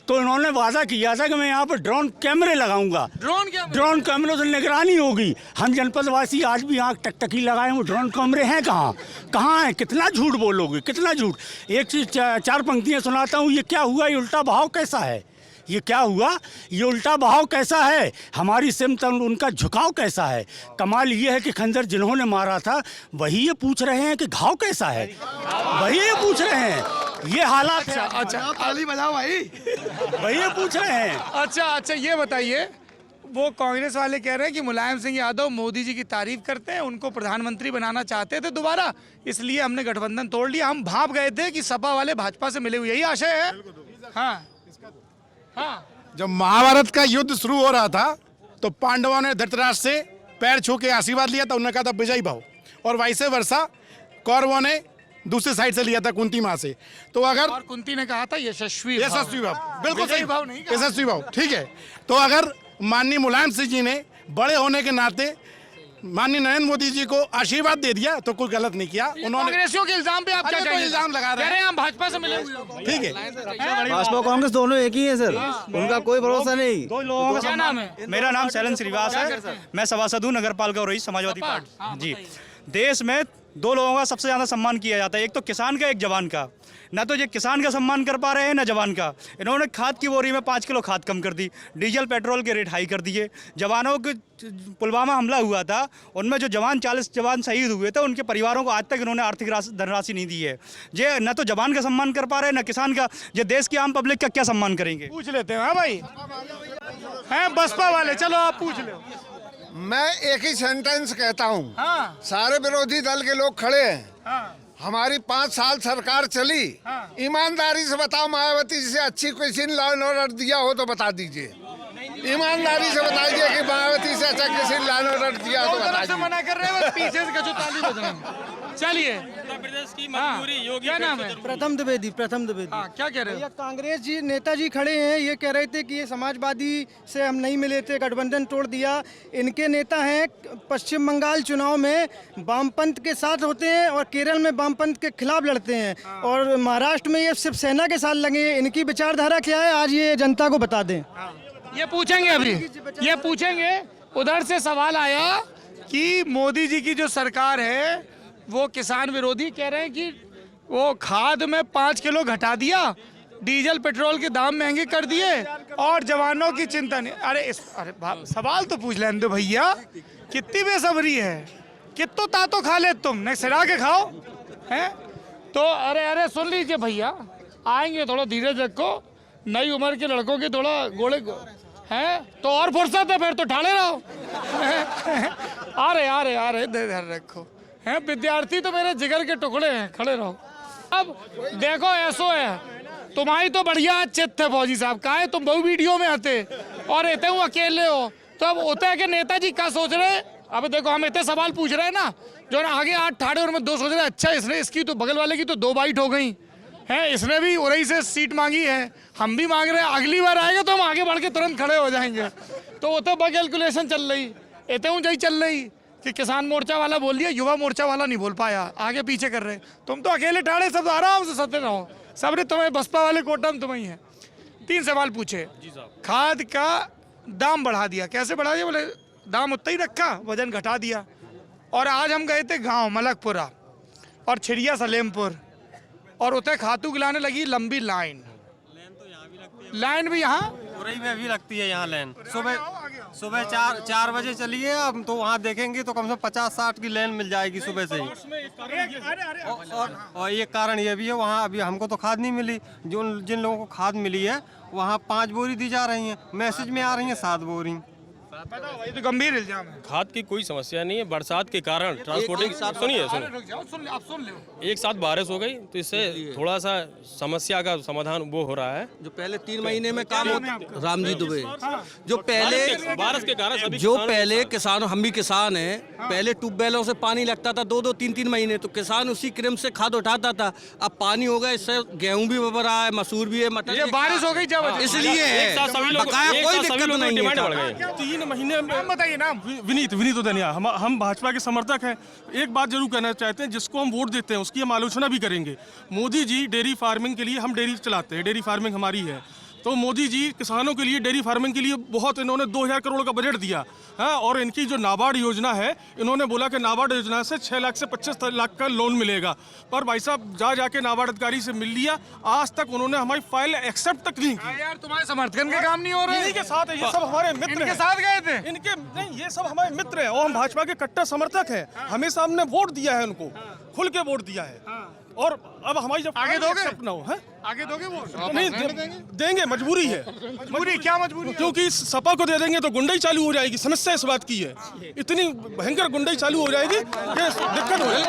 तो इन्होंने वादा किया था कि मैं यहाँ पर ड्रोन कैमरे लगाऊंगा, ड्रोन कैमरों से निगरानी होगी। हम जनपदवासी आज भी आँख टकटकी लगाए, वो ड्रोन कैमरे हैं कहाँ हैं? कितना झूठ बोलोगे, कितना झूठ। एक चीज 4 पंक्तियाँ सुनाता हूँ। ये क्या हुआ, ये उल्टा बहाव कैसा है? ये क्या हुआ, ये उल्टा बहाव कैसा है? हमारी सिमत उनका झुकाव कैसा है? कमाल ये है कि खंजर जिन्होंने मारा था वही ये पूछ रहे हैं कि घाव कैसा है, वही ये पूछ रहे हैं। ये हालात है। अच्छा, ताली बजाओ भाई। वही ये पूछ रहे हैं। अच्छा, ये बताइए, वो कांग्रेस वाले कह रहे हैं कि मुलायम सिंह यादव मोदी जी की तारीफ करते हैं, उनको प्रधानमंत्री बनाना चाहते थे दोबारा, इसलिए हमने गठबंधन तोड़ लिया। हम भाप गए थे कि सपा वाले भाजपा से मिले हुए, यही आशय है। हाँ। जब महाभारत का युद्ध शुरू हो रहा था तो पांडवों ने धृतराष्ट्र से पैर छू के आशीर्वाद लिया था, उन्होंने कहा था विजयी भव, और वैसे वर्षा कौरवों ने दूसरी साइड से लिया था कुंती माँ से। तो अगर और कुंती ने कहा था यशस्वी भाव, बिल्कुल सही भाव नहीं कहा। यशस्वी भाव, ठीक है। तो अगर माननीय मुलायम सिंह जी ने बड़े होने के नाते माननीय नरेंद्र मोदी जी को आशीर्वाद दे दिया तो कोई गलत नहीं किया उन्होंने। कांग्रेसियों के इल्जाम पे आप क्या कहेंगे? इल्जाम लगा रहे हैं हम भाजपा से मिले हुए। ठीक है, भाजपा कांग्रेस दोनों एक ही है सर, उनका कोई भरोसा नहीं। दो लोगों का क्या नाम है? मेरा नाम शैलन श्रीवास है, मैं सभासद हूँ नगर पालिका उरई समाजवादी पार्टी जी। देश में 2 लोगों का सबसे ज़्यादा सम्मान किया जाता है, एक तो किसान का, एक जवान का। ना तो ये किसान का सम्मान कर पा रहे हैं, ना जवान का। इन्होंने खाद की बोरी में 5 किलो खाद कम कर दी, डीजल पेट्रोल के रेट हाई कर दिए। जवानों के पुलवामा हमला हुआ था, उनमें जो 40 जवान शहीद हुए थे, उनके परिवारों को आज तक इन्होंने आर्थिक धनराशि नहीं दी है। ये न तो जवान का सम्मान कर पा रहे हैं, न किसान का। ये देश की आम पब्लिक का क्या सम्मान करेंगे? पूछ लेते हैं। हाँ भाई, हैं बसपा वाले, चलो आप पूछ लो। मैं एक ही सेंटेंस कहता हूँ। सारे विरोधी दल के लोग खड़े हैं। हमारी 5 साल सरकार चली। ईमानदारी से बताओ, मायावती जी से अच्छी किसी ने लॉ एंड ऑर्डर दिया हो तो बता दीजिए। ईमानदारी से बताइए कि मायावती से अच्छा किसी ने लॉ एंड ऑर्डर दिया हो तो बता दीजिए। मना कर रहे हैं, पीछे से कचो ताली बजा। चलिए, क्या नाम है? प्रथम द्विवेदी। क्या कह रहे हो? कांग्रेस जी नेताजी खड़े हैं, ये कह रहे थे कि ये समाजवादी से हम नहीं मिले थे, गठबंधन तोड़ दिया। इनके नेता हैं पश्चिम बंगाल चुनाव में वामपंथ के साथ होते हैं और केरल में वामपंथ के खिलाफ लड़ते हैं, और महाराष्ट्र में ये शिवसेना के साथ लगे हैं। इनकी विचारधारा क्या है, आज ये जनता को बता दें। ये पूछेंगे, अभी ये पूछेंगे। उधर से सवाल आया कि मोदी जी की जो सरकार है वो किसान विरोधी, कह रहे हैं कि वो खाद में 5 किलो घटा दिया, डीजल पेट्रोल के दाम महंगे कर दिए और जवानों की चिंता नहीं। अरे सवाल तो पूछ लें दो भैया, कितनी बेसब्री है, कितो तातो खा ले तुम, नहीं सिरा के खाओ हैं। तो अरे सुन लीजिए भैया, आएंगे, थोड़ा धीरज रखो, नई उम्र के लड़कों के थोड़ा गोले हैं तो और फुर्सत है, फिर तो ठाड़े रहो। अरे धैर्य रखो हैं, विद्यार्थी तो मेरे जिगर के टुकड़े हैं, खड़े रहो। अब देखो ऐसो है, तुम्हारी तो बढ़िया चित है फौजी साहब, कहा है तुम बहु वीडियो में आते और रहते हो अकेले हो, तो अब होता है कि नेताजी क्या सोच रहे। अब देखो हम इतने सवाल पूछ रहे हैं ना, जो ना आगे 8 ठाड़े और मैं 2 सोच रहे, अच्छा इसने इसकी तो बगल वाले की तो 2 बाइट हो गई है, इसने भी उरई से सीट मांगी है, हम भी मांग रहे हैं, अगली बार आएगा तो हम आगे बढ़ के तुरंत खड़े हो जाएंगे। तो वो तो कैलकुलेशन चल रही, इतने ऊंचाई चल रही कि किसान मोर्चा वाला बोल दिया, युवा मोर्चा वाला नहीं बोल पाया, आगे पीछे कर रहे। तुम तो अकेले ठाड़े, सब आराम से सत्य रहो, सब ने तुम्हें बसपा वाले कोटा में तुम्हें है। 3 सवाल पूछे। खाद का दाम बढ़ा दिया, कैसे बढ़ा दिया? बोले दाम उतना ही रखा, वजन घटा दिया। और आज हम गए थे गाँव मलकपुरा और छिड़िया सलेमपुर, और उतने खातू गिलाने लगी लंबी लाइन भी यहाँ उरई में भी लगती है यहाँ लाइन। सुबह 4 बजे चलिए, अब तो वहाँ देखेंगे तो कम से कम 50-60 की लाइन मिल जाएगी सुबह से ही। और ये कारण ये भी है, वहाँ अभी हमको तो खाद नहीं मिली, जिन लोगों को खाद मिली है वहाँ 5 बोरी दी जा रही हैं, मैसेज में आ रही हैं 7 बोरी। ये तो गंभीर इल्जाम है। खाद की कोई समस्या नहीं है, बरसात के कारण ट्रांसपोर्टिंग सुनिए एक साथ बारिश हो गई तो इससे थोड़ा सा समस्या का समाधान वो हो रहा है। जो पहले 3 महीने में काम होता, रामजी दुबे, जो पहले बारिश के कारण जो पहले किसान, हम भी किसान हैं, पहले ट्यूबवेलों से पानी लगता था 2-2, 3-3 महीने, तो किसान उसी क्रम से खाद उठाता था। अब पानी हो गया, इससे गेहूं भी बबर रहा है, मसूर भी है, मटर, ये बारिश हो गई जब, इसलिए कोई दिक्कत नहीं है। 3 महीने में बताइए नाम। विनीत उदनिया, हम भाजपा के समर्थक हैं। एक बात जरूर कहना चाहते हैं, जिसको हम वोट देते हैं उसकी हम आलोचना भी करेंगे। मोदी जी डेयरी फार्मिंग के लिए, हम डेयरी चलाते हैं, डेयरी फार्मिंग हमारी है, तो मोदी जी किसानों के लिए, डेयरी फार्मिंग के लिए बहुत इन्होंने 2000 करोड़ का बजट दिया है। और इनकी जो नाबार्ड योजना है, इन्होंने बोला कि नाबार्ड योजना से 6 लाख से 25 लाख का लोन मिलेगा, पर भाई साहब जाके नाबार्ड अधिकारी से मिल लिया, आज तक उन्होंने हमारी फाइल एक्सेप्ट तक नहीं की। यार तुम्हारे समर्थन के काम नहीं हो रहे, इन्हीं के साथ है, ये सब हमारे मित्र इनके हैं। साथ गए थे, इनके नहीं, ये सब हमारे मित्र हैं और हम भाजपा के कट्टर समर्थक हैं। हमेशा हमने वोट दिया है उनको, खुल के वोट दिया है, और अब हमारी जब आगे दोगे ना हो है, आगे दोगे वोट? तो नहीं देंगे, मजबूरी है। मजबूरी क्या मजबूरी? क्योंकि सपा को दे देंगे तो गुंडाई चालू हो जाएगी। समस्या इस बात की है, इतनी भयंकर गुंडाई चालू हो जाएगी, ये दिक्कत हो जाएगी।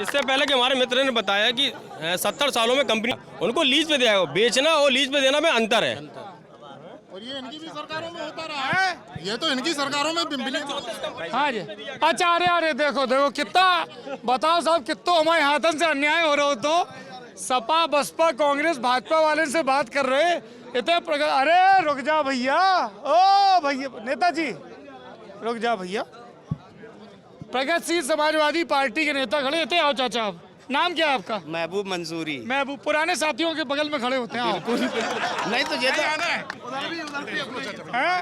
इससे पहले कि हमारे मित्र ने बताया कि 70 सालों में कंपनी उनको लीज पे दिया, बेचना और लीज पे देना में अंतर है। और ये इनकी भी सरकारों में होता रहा है, ये तो इनकी सरकारों में हाँ जी। अच्छा अरे देखो कितना, बताओ साहब, कितना हमारे हाथन से अन्याय हो रहा हो। तो सपा बसपा कांग्रेस भाजपा वाले से बात कर रहे इतने अरे रुक जा भैया, ओ भैया नेताजी रुक जा भैया। प्रगतिशील समाजवादी पार्टी के नेता खड़े इतने, आओ चाचा, आप नाम क्या है आपका? महबूब मंसूरी। महबूब, पुराने साथियों के बगल में खड़े होते हैं आप। नहीं तो ये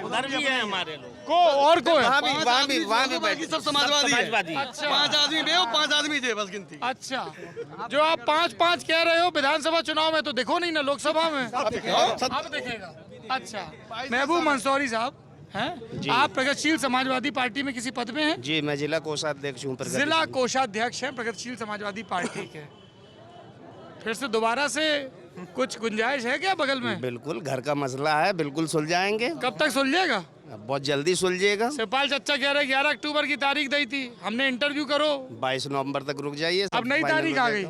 उधर भी है हमारे लोग को, और को है वहाँ भी बैठे सब समाजवादी। अच्छा 5 आदमी थे, 5 आदमी थे बस गिनती। अच्छा, जो आप 5-5 कह रहे हो, विधानसभा चुनाव में तो देखो नहीं ना, लोकसभा में अब देखेगा। अच्छा, महबूब मंसूरी साहब हैं, आप प्रगतिशील समाजवादी पार्टी में किसी पद में हैं? जी, मैं जिला कोषाध्यक्ष हूँ। जिला कोषाध्यक्ष हैं प्रगतिशील समाजवादी पार्टी के। फिर से दोबारा से कुछ गुंजाइश है क्या बगल में? बिल्कुल, घर का मसला है, बिल्कुल सुलझाएंगे। कब तक सुलझेगा? बहुत जल्दी सुलझेगा। शिवपाल चच्चा कह रहे 11 अक्टूबर की तारीख दी थी, हमने इंटरव्यू करो 22 नवंबर तक रुक जाइए। अब नई तारीख आ गई।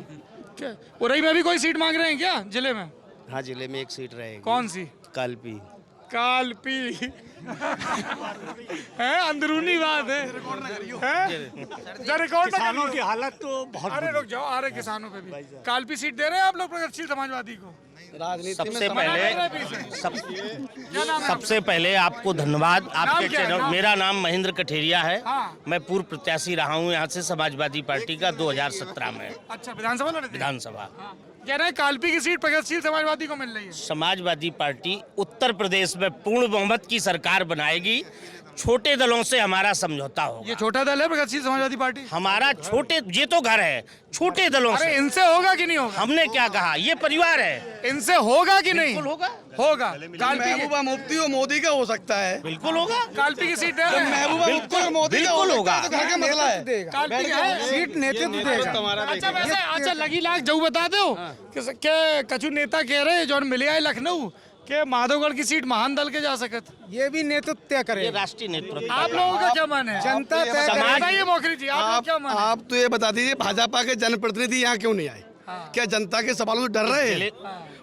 उरई में भी कोई सीट मांग रहे हैं क्या जिले में? हाँ, जिले में एक सीट रहेगी। कौन सी? कालपी। है, अंदरूनी बात है, रिकॉर्ड। किसानों की हालत तो बहुत, अरे रुक जाओ, आ रहे किसानों पे भी कालपी सीट दे रहे हैं आप लोग प्रगतिशील समाजवादी को? सबसे पहले आपको धन्यवाद, आपके चैनल। मेरा नाम महेंद्र कठेरिया है, मैं पूर्व प्रत्याशी रहा हूँ यहाँ से समाजवादी पार्टी का 2017 में। अच्छा, विधानसभा लड़े थे? विधानसभा। कह रहे हैं कालपी की सीट प्रगतिशील समाजवादी को मिल रही है। समाजवादी पार्टी उत्तर प्रदेश में पूर्ण बहुमत की सरकार बनाएगी, छोटे दलों से हमारा समझौता होगा। ये छोटा दल है प्रगतिशील समाजवादी पार्टी? हमारा छोटे, ये तो घर है, छोटे दलों से। अरे इनसे होगा कि नहीं होगा? हमने क्या कहा, ये परिवार है। इनसे होगा कि नहीं? बिल्कुल होगा। होगा। कालपी महबूबा मुफ्ती और मोदी का हो सकता है। बिल्कुल होगा। कालपी की सीट है? महबूबा मुफ्ती और मोदी का बिल्कुल होगा। तो घर का मसला है। कालपी की है? सीट नेतृत्व देगा। अच्छा वैसे अच्छा लगी लाख जो बता दो कि कछु नेता कह रहे जो मिले आए लखनऊ के माधवगढ़ की सीट महान दल के जा सकत। ये भी नेतृत्व तय ये करे। राष्ट्रीय नेतृत्व। आप लोगों का क्या मन है? जनता तय करे। बताइए मोखरी जी, आप लोग क्या मन है? आप तो ये बता दीजिए, भाजपा के जनप्रतिनिधि यहाँ क्यों नहीं आए? क्या जनता के सवालों से डर रहे हैं?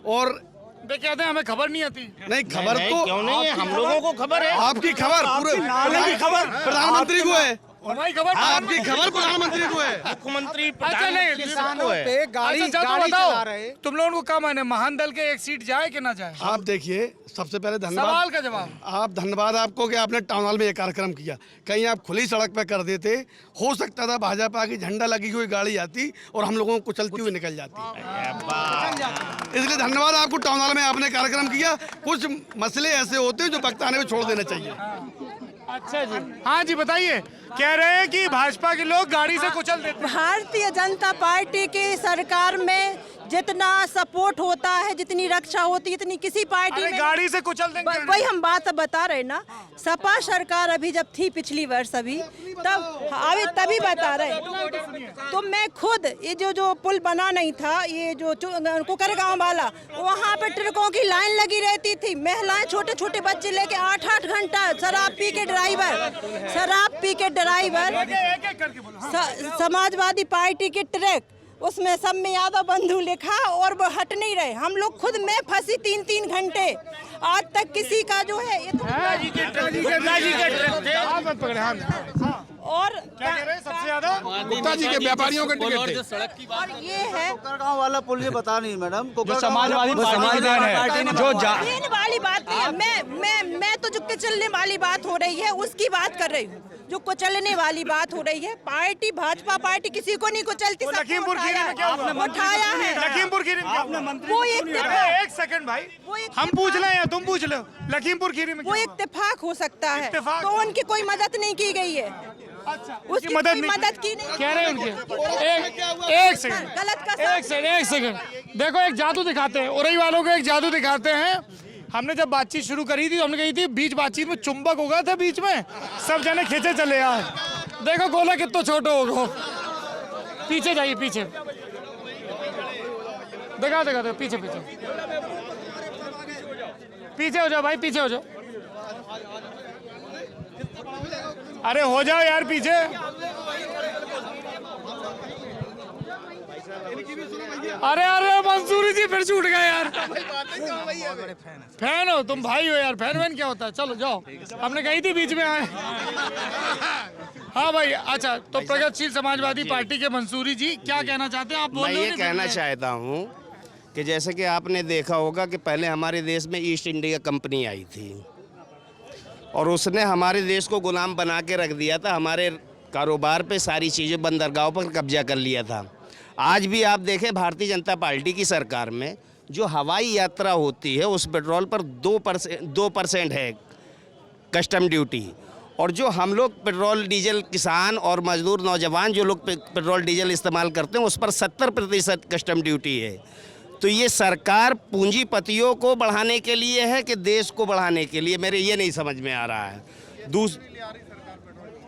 और वे कहते हैं हमें खबर नहीं आती। नहीं, खबर तो क्यों नहीं है, हम लोगों को खबर है। आपकी खबर पूरे की खबर प्रधानमंत्री को है। हमारी खबर आपकी खबर प्रधानमंत्री को है। मुख्यमंत्री अच्छा नहीं, किसानों को है। पे गाड़ी अच्छा गाड़ी बताओ चला रहे। तुम लोगों को क्या मन है, महान दल के एक सीट जाए कि ना जाए? आप देखिए, सबसे पहले सवाल धन्यवाद। का जवाब। आप धन्यवाद आपको कि आपने टाउन हॉल में ये कार्यक्रम किया। कहीं आप खुली सड़क पे कर देते, हो सकता था भाजपा की झंडा लगी हुई गाड़ी आती और हम लोगों को कुचलती हुई निकल जाती। इसलिए धन्यवाद आपको, टाउन हॉल में आपने कार्यक्रम किया। कुछ मसले ऐसे होते हैं जो वक्त आने में छोड़ देने चाहिए। अच्छा जी, हाँ जी बताइए। कह रहे हैं कि भाजपा के लोग गाड़ी से कुचल देते हैं। भारतीय जनता पार्टी की सरकार में जितना सपोर्ट होता है, जितनी रक्षा होती है, इतनी किसी पार्टी अरे में गाड़ी से कुचल देंगे। वही हम बात बता रहे ना। सपा सरकार अभी जब थी पिछली वर्ष, अभी तभी बता रहे। तो मैं खुद ये जो पुल बना नहीं था, ये जो कुकर गांव वाला, वहाँ पे ट्रकों की लाइन लगी रहती थी। महिलाएं, छोटे छोटे बच्चे लेके 8-8 घंटा शराब पी के ड्राइवर समाजवादी पार्टी के ट्रक, उसमें सब में यादव बंधु लिखा और वो हट नहीं रहे। हम लोग खुद मैं फंसी 3-3 घंटे, आज तक किसी का जो है ये और क्या कह रहे हैं सबसे ज्यादा? गुप्ता जी के व्यापारियों के टिकट थे। सड़क की और ये है गाँव वाला पुल, ये बता नहीं मैडम, समाजवादी पार्टी ने जो चलने वाली बात नहीं है। मैं तो जो चलने वाली बात हो रही है उसकी बात कर रही हूँ। जो कुचलने वाली बात हो रही है, पार्टी भाजपा पार्टी किसी को नहीं कुचलती। लखीमपुर खीरी में क्या हुआ? उठाया है लखीमपुर खीरी में क्या? वो एक एक सेकंड भाई, हम पूछ रहे हैं तुम पूछ लो। लखीमपुर खीरी में वो इत्तेफाक हो सकता है, इत्तेफाक? तो उनकी कोई मदद नहीं की गई है। अच्छा, उसकी मदद कोई नहीं मदद की नहीं। कह रहे हैं उनके। एक सेकंड, गलत का एक सेकंड। देखो एक जादू दिखाते हैं, उरई वालों को एक जादू दिखाते हैं। हमने जब बातचीत शुरू करी थी तो हमने कही थी बीच बातचीत में चुंबक हो गया था, बीच में सब जने खींचे चले आए। देखो गोला कितना छोटा होगा। पीछे जाइए, पीछे देखा पीछे पीछे हो जाओ भाई, पीछे हो जाओ। अरे हो जाओ यार पीछे। अरे मंसूरी जी फिर छूट गए यार। फैन हो तुम, भाई हो यार। फैन क्या होता है? चलो जाओ, हमने कही थी बीच में आए। हाँ भाई, अच्छा तो प्रगतिशील समाजवादी पार्टी के मंसूरी जी क्या कहना चाहते हैं आप? मैं ये कहना चाहता हूँ कि जैसे कि आपने देखा होगा कि पहले हमारे देश में ईस्ट इंडिया कंपनी आई थी और उसने हमारे देश को गुलाम बना के रख दिया था। हमारे कारोबार पे सारी चीज़ें, बंदरगाहों पर कब्जा कर लिया था। आज भी आप देखें, भारतीय जनता पार्टी की सरकार में जो हवाई यात्रा होती है उस पेट्रोल पर 2% है कस्टम ड्यूटी, और जो हम लोग पेट्रोल डीजल किसान और मजदूर नौजवान जो लोग पेट्रोल डीजल इस्तेमाल करते हैं उस पर 70% कस्टम ड्यूटी है। तो ये सरकार पूंजीपतियों को बढ़ाने के लिए है कि देश को बढ़ाने के लिए, मेरे ये नहीं समझ में आ रहा है।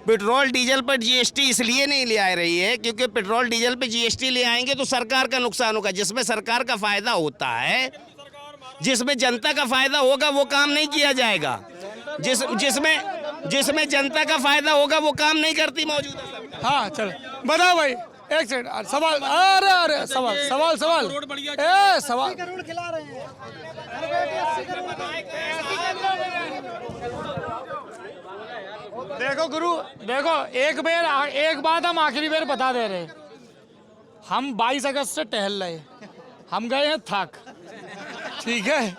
पेट्रोल डीजल पर जीएसटी इसलिए नहीं ले आ रही है क्योंकि पेट्रोल डीजल पे जीएसटी ले आएंगे तो सरकार का नुकसान होगा। जिसमें सरकार का फायदा होता है, जिसमें जनता का फायदा होगा वो काम नहीं किया जाएगा। जिसमें जनता का फायदा होगा वो काम नहीं करती मौजूदा सरकार। हाँ चलो बताओ भाई, एक सेकंड सवाल। अरे सवाल खिला रहे हैं। देखो गुरु, देखो एक बात हम आखिरी बार बता दे रहे। हम 22 अगस्त से टहल रहे, हम गए हैं थक, ठीक है,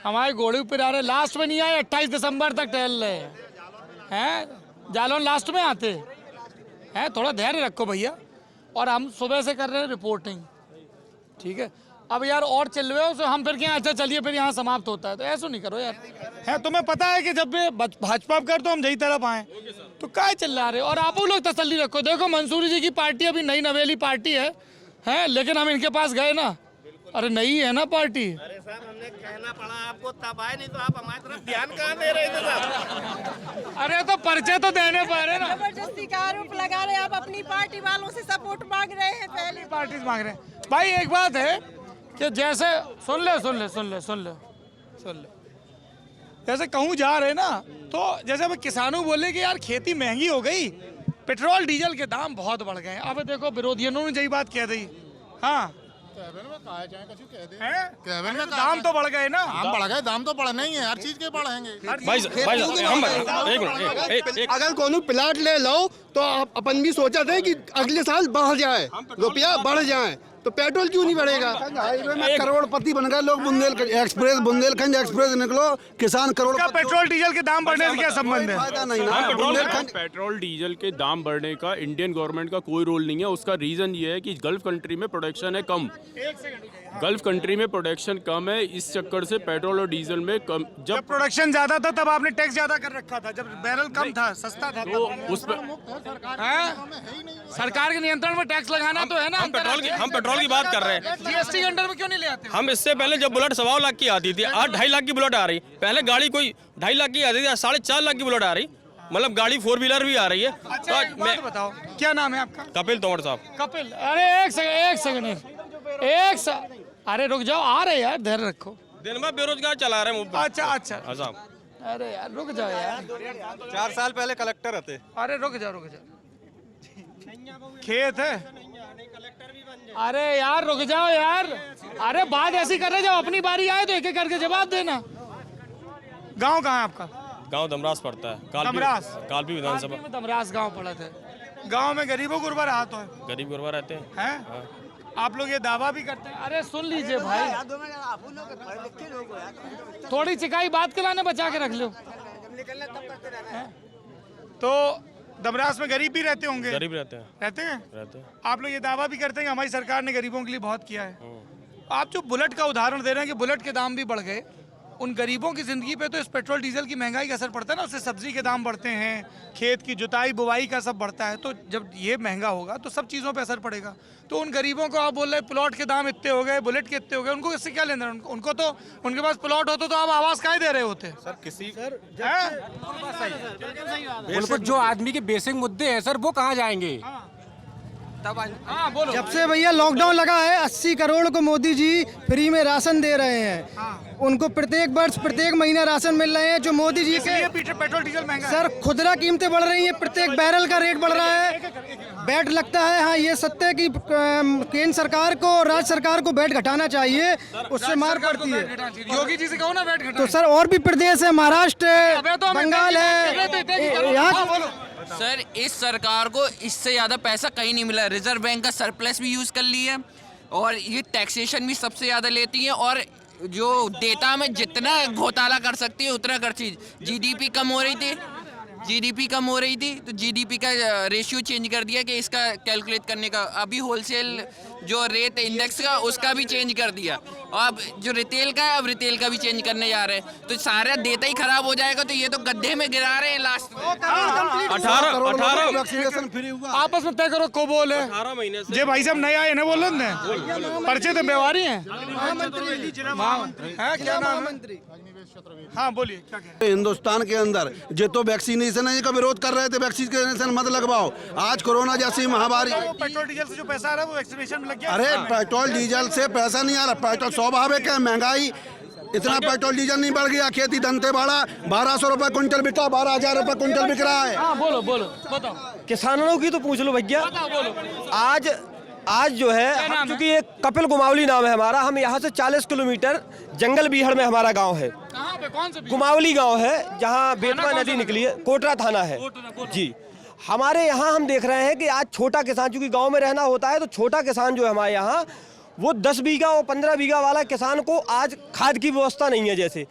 हमारे घोड़े पर आ रहे, लास्ट में नहीं आए, 28 दिसंबर तक टहल रहे हैं। जालौन लास्ट में आते हैं, थोड़ा धैर्य रखो भैया। और हम सुबह से कर रहे हैं रिपोर्टिंग, ठीक है। अब यार और चिल्ल रहे हो तो हम फिर क्या, अच्छा चलिए फिर यहाँ समाप्त होता है, तो ऐसा नहीं करो यार। है तुम्हें पता है कि जब भी भाजपा कर तो हम यही तरफ आए, तो क्या चिल्ला रहे हो? और आप लोग तसल्ली रखो, देखो मंसूरी जी की पार्टी अभी नई नवेली पार्टी है, लेकिन हम इनके पास गए ना, अरे नई है ना पार्टी। अरे साहब हमने कहना पड़ा आपको तब आए, नहीं तो आप हमारी तरफ ध्यान कहाँ दे रहे थे साहब? अरे तो पर्चे तो देने पड़ रहे ना। जबरदस्ती का आरोप लगा रहे हैं, आप अपनी पार्टी वालों से सपोर्ट मांग रहे हैं, पहले पार्टी मांग रहे हैं। भाई एक बात है कि जैसे सुन ले, जैसे कहूँ जा रहे ना, तो जैसे अब किसानों बोले कि यार खेती महंगी हो गई, पेट्रोल डीजल के दाम बहुत बढ़ गए। अब देखो विरोधियों ने यही बात कह दी। हाँ दाम तो बढ़ गए ना, दाम बढ़ गए, दाम तो बढ़ने ही है, हर चीज के बढ़ेंगे। अगर कोनो प्लाट ले लो तो अपन भी सोचा थे कि अगले साल बढ़ जाए, रुपया बढ़ जाए, तो पेट्रोल क्यों नहीं बढ़ेगा? हाईवे में करोड़पति बन गए लोग, बुंदेलखंड एक्सप्रेस निकलो, किसान करोड़। पेट्रोल डीजल के दाम बढ़ने से क्या संबंध है? फायदा नहीं ना। पेट्रोल डीजल के दाम बढ़ने का इंडियन गवर्नमेंट का कोई रोल नहीं है। उसका रीजन ये है कि गल्फ कंट्री में प्रोडक्शन है कम, गल्फ कंट्री में प्रोडक्शन कम है, इस चक्कर से पेट्रोल और डीजल में कम। जब प्रोडक्शन ज्यादा था तब आपने टैक्स ज्यादा कर रखा था, जब बैरल कम था, सस्ता था, तो उस पर सरकार के नियंत्रण में टैक्स लगाना तो है ना। हम पेट्रोल की बात कर रहे हैं, जीएसटी के अंडर में क्यों नहीं ले आते? हम इससे पहले जब बुलेट 1.25 लाख की आती थी, आज 2.5 लाख की बुलेट आ रही। पहले गाड़ी कोई 2.5 लाख की आती थी, 4.5 लाख की बुलेट आ रही, मतलब गाड़ी 4 व्हीलर भी आ रही है। अच्छा, तो एक बात बताओ, क्या नाम है आपका? कपिल तोमर साहब। कपिल, अरे एक सेकंड, अरे रुक जाओ, आ रहे यार, धैर्य रखो। दिन में बेरोजगार चला रहे हैं। अच्छा साहब, अरे यार रुक जाओ यार, 4 साल पहले कलेक्टर रहते। अरे रुक जाओ, खेत है, अरे यार रुक जाओ यार, अरे बात ऐसी कर रहे, जब अपनी बारी आए तो एक एक करके जवाब देना। गांव कहाँ है आपका? गांव दमरास पड़ता है, दमरास, कालपी विधानसभा। दमरास गांव पड़ा था। गांव में गरीबों गुरबा रहा तो है, गरीब गुरबा रहते हैं। आप लोग ये दावा भी करते हैं। अरे सुन लीजिए भाई, थोड़ी चिकाई बात के लाने बचा के रख लो। तो दमरास में गरीब भी रहते होंगे? गरीब रहते हैं। आप लोग ये दावा भी करते हैं कि हमारी सरकार ने गरीबों के लिए बहुत किया है। आप जो बुलेट का उदाहरण दे रहे हैं कि बुलेट के दाम भी बढ़ गए, उन गरीबों की ज़िंदगी पे तो इस पेट्रोल डीजल की महंगाई का असर पड़ता है ना, उससे सब्जी के दाम बढ़ते हैं, खेत की जुताई बुवाई का सब बढ़ता है। तो जब ये महंगा होगा तो सब चीज़ों पे असर पड़ेगा। तो उन गरीबों को आप बोल रहे प्लॉट के दाम इतने हो गए, बुलेट के इतने हो गए, उनको इससे क्या लेना? उनको तो उनके पास प्लॉट होता तो आप आवाज़ काहे दे रहे होते? सर किसी उनको जो आदमी के बेसिक मुद्दे हैं सर, वो कहाँ जाएंगे? बोलो। जब से भैया लॉकडाउन लगा है, 80 करोड़ को मोदी जी फ्री में राशन दे रहे हैं। उनको प्रत्येक वर्ष प्रत्येक महीना राशन मिल रहे हैं, जो मोदी जी के। पेट्रोल डीजल महंगा सर खुदरा कीमतें बढ़ रही हैं, प्रत्येक बैरल का रेट बढ़ रहा है, बैट लगता है। हाँ ये सत्य है कि केंद्र सरकार को और राज्य सरकार को बैट घटाना चाहिए, उससे मार पड़ती है। योगी जी से कहो ना बैट घटाएं। तो सर और भी प्रदेश है, महाराष्ट्र है, बंगाल है, यहाँ। सर इस सरकार को इससे ज़्यादा पैसा कहीं नहीं मिला। रिजर्व बैंक का सरप्लस भी यूज़ कर लिया और ये टैक्सेशन भी सबसे ज़्यादा लेती है, और जो डेटा में जितना घोटाला कर सकती है उतना करती। जीडीपी कम हो रही थी तो जीडीपी का रेशियो चेंज कर दिया कि इसका कैलकुलेट करने का। अभी होलसेल जो रेट इंडेक्स का उसका भी चेंज कर दिया, और अब जो रिटेल का है अब रिटेल का भी चेंज करने जा रहे हैं। तो सारा डेटा ही खराब हो जाएगा, तो ये तो गड्ढे में गिरा रहे हैं लास्ट में। 18 वैक्सीनेशन फ्री हुआ। आपस में तय करो को बोल है। 18 महीने से जे भाई साहब नए आए ना बोल रहे हैं, पर्चे तो व्यवहारी हैं। क्या नाम है? हाँ बोलिए, क्या कह रहे हैं? हिंदुस्तान के अंदर जो तो वैक्सीनेशन का विरोध कर रहे थे, वैक्सीनेशन मत लगवाओ। आज कोरोना जैसी महामारी, पेट्रोल डीजल से जो पैसा आ रहा है वो वैक्सीनेशन में लग गया। अरे पेट्रोल डीजल से पैसा नहीं आ रहा, पेट्रोल स्वाभाविक है, महंगाई इतना पेट्रोल डीजल नहीं बढ़ गया। खेती धंधे बढ़ा, 1200 रुपए क्विंटल बिका, 12,000 रुपए क्विंटल बिक रहा है। बोलो बताओ। किसानों की तो पूछ लो भैया। आज जो है, क्योंकि ये कपिल गुमावली नाम है हमारा, हम यहाँ से 40 किलोमीटर जंगल बीहड़ में हमारा गांव है। कहाँ पे? कौन से? गुमावली गांव है, जहाँ बेतवा नदी निकली है, कोटरा थाना है जी। हमारे यहाँ हम देख रहे हैं कि आज छोटा किसान, चूंकि गांव में रहना होता है, तो छोटा किसान जो है हमारे यहाँ, वो 10 बीघा और 15 बीघा वाला किसान को आज खाद की व्यवस्था नहीं है। जैसे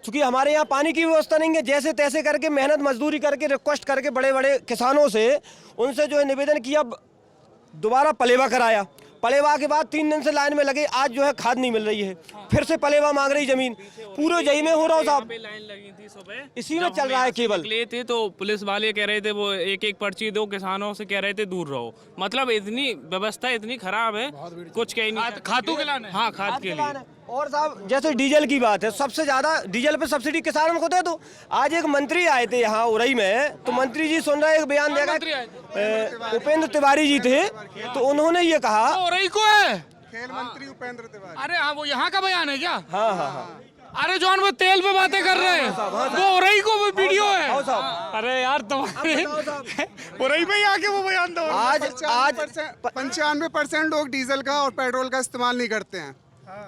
चूँकि हमारे यहाँ पानी की व्यवस्था नहीं है, जैसे तैसे करके मेहनत मजदूरी करके रिक्वेस्ट करके बड़े बड़े किसानों से उनसे जो है निवेदन किया, दोबारा पलेवा कराया। पलेवा के बाद 3 दिन से लाइन में लगे, आज जो है खाद नहीं मिल रही है, फिर से पलेवा मांग रही जमीन, पूरे जही में हो रहा हो साहब, लाइन लगी थी सुबह, इसी में चल रहा है केवल। निकले थे तो पुलिस वाले कह रहे थे वो एक एक पर्ची दो, किसानों से कह रहे थे दूर रहो। मतलब इतनी व्यवस्था इतनी खराब है, कुछ कह नहीं। खातों के लाने? हाँ, खाद के लिए। और साहब जैसे डीजल की बात है, सबसे ज्यादा डीजल पे सब्सिडी किसानों को दे दो। आज एक मंत्री आए थे यहाँ उरई में, तो मंत्री जी सुन रहे एक बयान देगा, उपेंद्र तिवारी जी थे, तो उन्होंने ये कहा, उरई को है खेल मंत्री उपेंद्र तिवारी। अरे हाँ, वो यहाँ का बयान है क्या? हाँ हाँ हाँ। अरे जॉन वो तेल पे बातें कर रहे हैं, वो उरई को वो वीडियो है। अरे यार तुम्हारे उरई में ही आके वो बयान दो। आज 95% लोग डीजल का और पेट्रोल का इस्तेमाल नहीं करते हैं।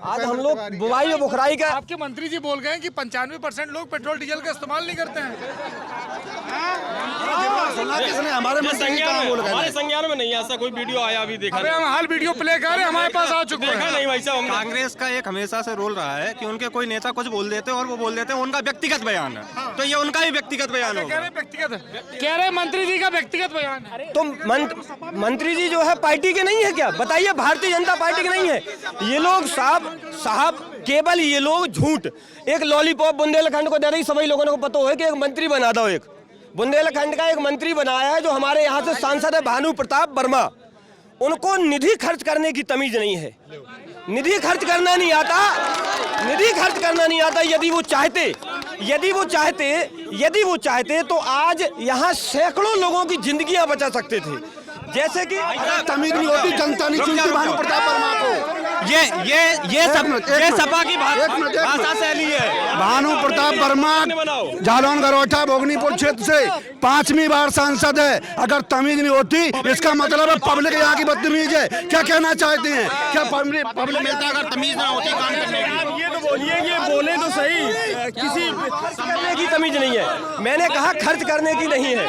आज हम लोग बुवाई और बुखराई का, आपके मंत्री जी बोल गए हैं कि 95% लोग पेट्रोल डीजल का इस्तेमाल नहीं करते हैं। हमारे संज्ञान में नहीं है, ऐसा कोई वीडियो आया अभी देखा? अरे हम हाल वीडियो प्ले कर रहे हैं, हमारे पास आ चुके हैं। नहीं भाई साहब, कांग्रेस का एक हमेशा से रोल रहा है कि उनके कोई नेता कुछ बोल देते हैं और वो बोल देते हैं उनका व्यक्तिगत बयान है, तो ये उनका ही व्यक्तिगत बयान कह रहे मंत्री जी का व्यक्तिगत बयान है। तो मंत्री जी जो है पार्टी के नहीं है क्या? बताइए, भारतीय जनता पार्टी के नहीं है ये लोग? साहब केवल ये लोग झूठ, एक लॉलीपॉप बुंदेलखंड को दे रही, सभी लोगों को पता है कि एक मंत्री बना दो, एक बुंदेलखंड का एक मंत्री बनाया है जो हमारे यहाँ से सांसद है भानु प्रताप वर्मा, उनको निधि खर्च करने की तमीज नहीं है, निधि खर्च करना नहीं आता, निधि खर्च करना नहीं आता। यदि वो चाहते तो आज यहाँ सैकड़ों लोगों की जिंदगियां बचा सकते थे। जैसे कि तमीज नहीं होती, जनता नहीं चुनती भानु प्रताप वर्मा को। ये सपा की भाषा शैली है। भानु प्रताप वर्मा जालौन गरोठा भोगनीपुर क्षेत्र से 5वीं बार सांसद है। अगर तमीज नहीं होती, इसका मतलब है पब्लिक यहाँ की बदतमीज है। क्या कहना चाहते हैं? क्या पब्लिक मिलता अगर तमीज ना होती काम करने की? ये तो बोलिए, ये बोले तो सही, किसी करने की तमीज नहीं है। मैंने कहा खर्च करने की नहीं है,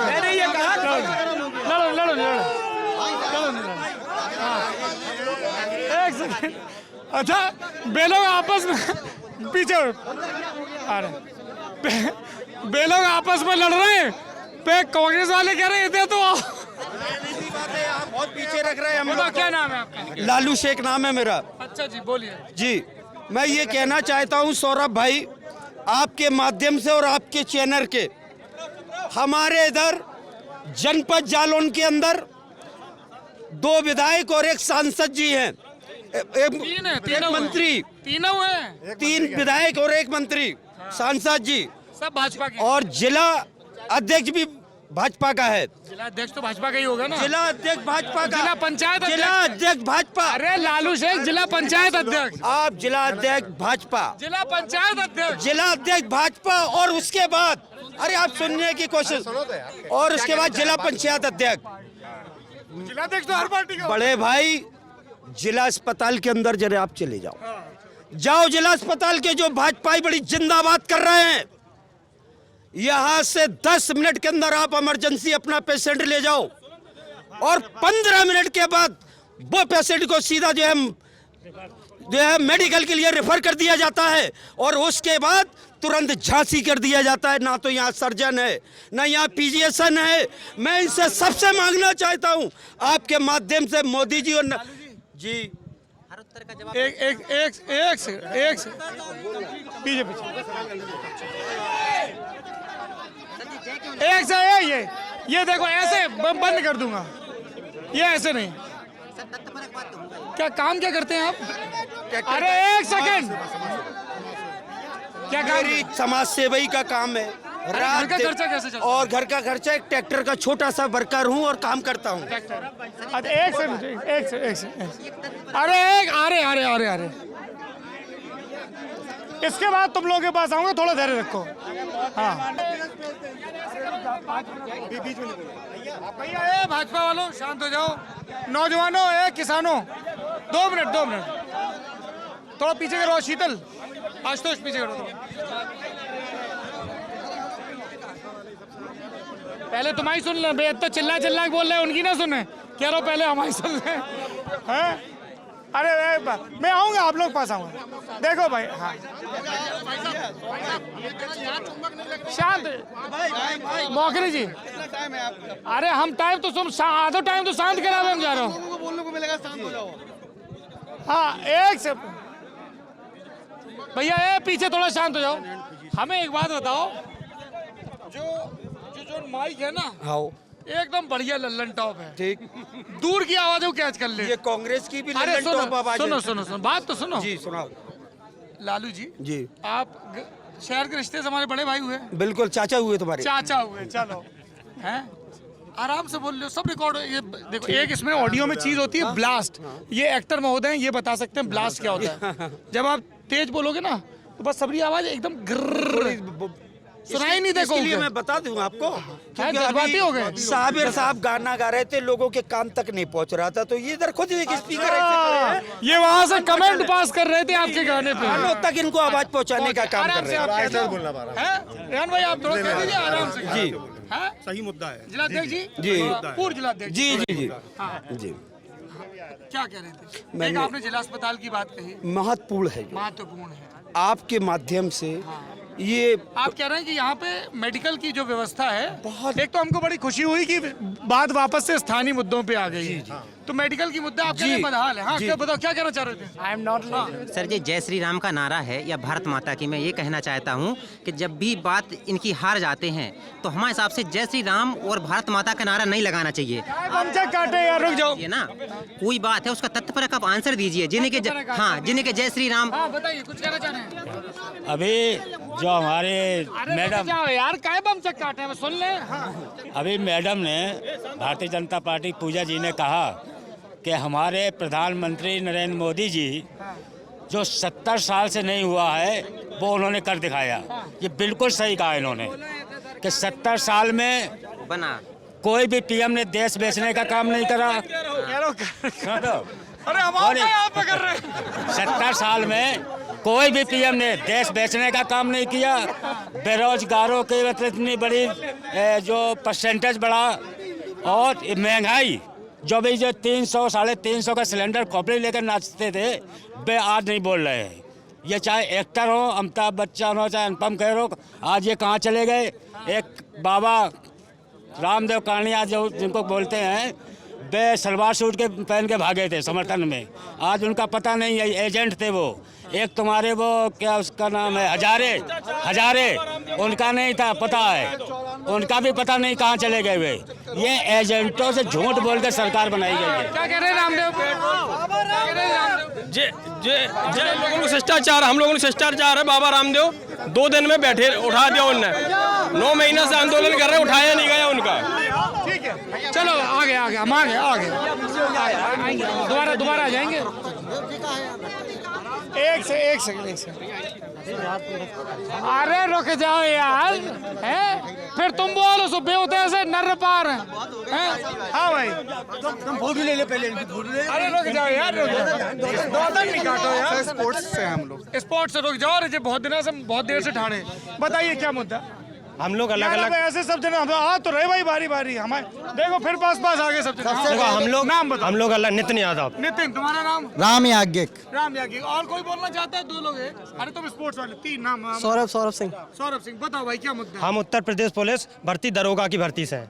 मैंने ये कहा एक सेकंड। अच्छा, बेलोग आपस में पीछे अरे बेलोग आपस में लड़ रहे हैं, पे कांग्रेस वाले कह रहे हैं तो बहुत पीछे रख रहे हैं हम लोग। क्या नाम है आपका? लालू शेख नाम है मेरा। अच्छा जी, बोलिए जी। मैं ये कहना चाहता हूँ सौरभ भाई, आपके माध्यम से और आपके चैनल के, हमारे इधर जनपद जालौन के अंदर 2 विधायक और 1 सांसद जी हैं, एक मंत्री, 3 विधायक और 1 मंत्री, सांसद जी सब भाजपा के, और जिला अध्यक्ष भी भाजपा का है। जिला अध्यक्ष तो भाजपा का ही होगा ना? जिला अध्यक्ष भाजपा का, जिला पंचायत जिला अध्यक्ष भाजपा। अरे लालू शेख जिला पंचायत अध्यक्ष, आप जिला अध्यक्ष भाजपा, जिला पंचायत अध्यक्ष, जिला अध्यक्ष भाजपा, और उसके बाद अरे आप सुनने की कोशिश, और उसके बाद जिला पंचायत अध्यक्ष। जिला अध्यक्ष तो हर पार्टी का। बड़े भाई, जिला अस्पताल के अंदर जरा आप चले जाओ, जिला अस्पताल के जो भाजपाई बड़ी जिंदाबाद कर रहे हैं, यहां से 10 मिनट के अंदर आप इमरजेंसी अपना पेशेंट ले जाओ, और 15 मिनट के बाद वो पेशेंट को सीधा जो है मेडिकल के लिए रेफर कर दिया जाता है, और उसके बाद तुरंत झांसी कर दिया जाता है। ना तो यहाँ सर्जन है, ना यहाँ पीजीएसएन है। मैं इनसे सबसे मांगना चाहता हूँ आपके माध्यम से, मोदी जी और जी, एक ये देखो, ऐसे बंद कर दूंगा, ये ऐसे नहीं। क्या काम क्या करते हैं आप? अरे एक सेकंड, क्या मेरी समाज सेवई का काम है। घर का खर्चा कैसे चलता है? और घर का खर्चा, एक ट्रैक्टर का छोटा सा वर्कर हूँ और काम करता हूँ। एक अरे इसके बाद तुम लोगों के पास आऊंगा, थोड़ा धैर्य रखो। हाँ, भैया भाजपा वालों शांत हो जाओ, नौजवानों, किसानों, 2 मिनट, थोड़ा पीछे करो। शीतल, आशुतोष पीछे करो तो। पहले तुम्हारी सुन ले, भैया तो चिल्ला के बोल रहे हैं, उनकी ना सुने, कह रहा हूँ पहले हमारी सुन ले। अरे मैं आऊंगा, आप लोग पास आऊंगा। देखो भाई, हाँ शांत मोखरी जी। अरे हम टाइम तो आधो टाइम तो शांत करा, हम जा रहा हूँ। देखने को मिलेगा। शांत हो जाओ। हाँ, एक से भैया ये पीछे थोड़ा शांत हो जाओ। हमें एक बात बताओ, जो माइक है ना, हाँ एकदम बढ़िया लल्लन टॉप है। ठीक, दूर की आवाजों को कैच कर ले। ये कांग्रेस की भी अरे लल्लन टॉप आवाज है। सुनो बात तो सुनो जी सुनाओ। लालू जी, जी आप शहर के रिश्ते से हमारे बड़े भाई हुए। बिल्कुल चाचा हुए तुम्हारे। चाचा हुए, चलो हैं, आराम से बोल लो, सब रिकॉर्ड। ये देखो, एक इसमें ऑडियो में चीज होती है ब्लास्ट। ये एक्टर महोदय हैं, ये बता सकते हैं ब्लास्ट क्या होता है। जब आप तेज बोलोगे ना तो बस सबरी आवाज एकदम ग्रर सुनाई नहीं देगा। इसलिए मैं बता दूं आपको, क्योंकि जज्बाती हो गए। साबिर साहब गाना गा रहे थे, लोगों के कान तक नहीं पहुंच रहा था, तो ये इधर खुद एक स्पीकर ये वहां से कमेंट पास कर रहे थे आपके गाने पे, कानों तक इनको आवाज पहुंचाने का काम कर रहे हैं। रेहान भाई आप थोड़ा कह दीजिए आराम से। जी सही मुद्दा है। जिलाध्यक्ष जी, जी पूर्व जिलाध्यक्ष जी जी जी जी। क्या कह रहे थे? एक आपने जिला अस्पताल की बात कही, महत्वपूर्ण है, महत्वपूर्ण है। आपके माध्यम से ये आप कह रहे हैं कि यहाँ पे मेडिकल की जो व्यवस्था है, बहुत एक तो हमको बड़ी खुशी हुई कि बात वापस से स्थानीय मुद्दों पे आ गई। तो मेडिकल की मुद्दा आपके लिए बदहाल है। हाँ, क्या बताओ, क्या कहना चाह रहे थे? आई एम नॉट सर, ये जय श्री राम का नारा है या भारत माता की। मैं ये कहना चाहता हूँ कि जब भी बात इनकी हार जाते हैं तो हमारे हिसाब से जय श्री राम और भारत माता का नारा नहीं लगाना चाहिए। काटे यार, रुक जाओ। ये ना कोई बात है, उसका तथ्यपरक आप आंसर दीजिए। जिन्हें के जय श्री राम। बताइए, कुछ कहना चाह रहे हैं? अभी जो हमारे मैडम यार काय बम चक काटे हैं, सुन ले। अभी मैडम ने, भारतीय जनता पार्टी पूजा जी ने कहा कि हमारे प्रधानमंत्री नरेंद्र मोदी जी जो 70 साल से नहीं हुआ है वो उन्होंने कर दिखाया। ये बिल्कुल सही कहा इन्होंने कि 70 साल में बना कोई भी पीएम ने देश बेचने का काम नहीं करा। अरे हम यहाँ पे कर रहे हैं। 70 साल में कोई भी पीएम ने देश बेचने का काम नहीं किया। बेरोजगारों की इतनी बड़ी जो परसेंटेज बढ़ा, और महंगाई जो भी जो 300 350 का सिलेंडर खोपड़ी लेकर नाचते थे, वे आज नहीं बोल रहे हैं। ये चाहे एक्टर हो, अमिताभ बच्चन हो, चाहे अनुपम खेर हो, आज ये कहाँ चले गए। एक बाबा रामदेव कानिया जो जिनको बोलते हैं, वे सलवार सूट के पहन के भागे थे समर्थन में। आज उनका पता नहीं है, एजेंट थे वो। एक तुम्हारे वो क्या उसका नाम है, हजारे उनका नहीं था पता है, उनका भी पता नहीं कहाँ चले गए वे। ये एजेंटों से झूठ बोल कर सरकार बनाई गई है। क्या कह रहे हैं रामदेव? लोगों को शिष्टाचार, हम लोगों को शिष्टाचार है। बाबा रामदेव 2 दिन में बैठे, उठा दिया उनने। 9 महीना से आंदोलन कर रहे हैं, उठाया नहीं गया उनका। ठीक है, चलो आगे हम आगे दोबारा आ जाएंगे। एक सेकंड। अरे रुक जाओ यार, हैं? फिर तुम बोलो सो बेहोते से नर पार हैं। हाँ भाई, तुम फोटो ले ले पहले, फोटो ले। अरे रुक जाओ यार, दो नहीं काटो यार। स्पोर्ट्स से हम लोग, स्पोर्ट्स से रुक जाओ। अरे बहुत दिनों से, बहुत देर से ठाणे। बताइए क्या मुद्दा? हम लोग अलग अलग ऐसे सब जने आ तो रहे भाई, बारी हमारे देखो फिर पास आगे सब जने। देखो, हम लोग अलग। नितिन यादव। नितिन, तुम्हारा नाम? राम याज्ञिक। और कोई बोलना चाहता है? 2 लोग हैं। अरे तुम स्पोर्ट्स वाले, 3 नाम। सौरभ सिंह। बताओ भाई क्या मुद्दा? हम उत्तर प्रदेश पुलिस भर्ती दरोगा की भर्ती से हैं।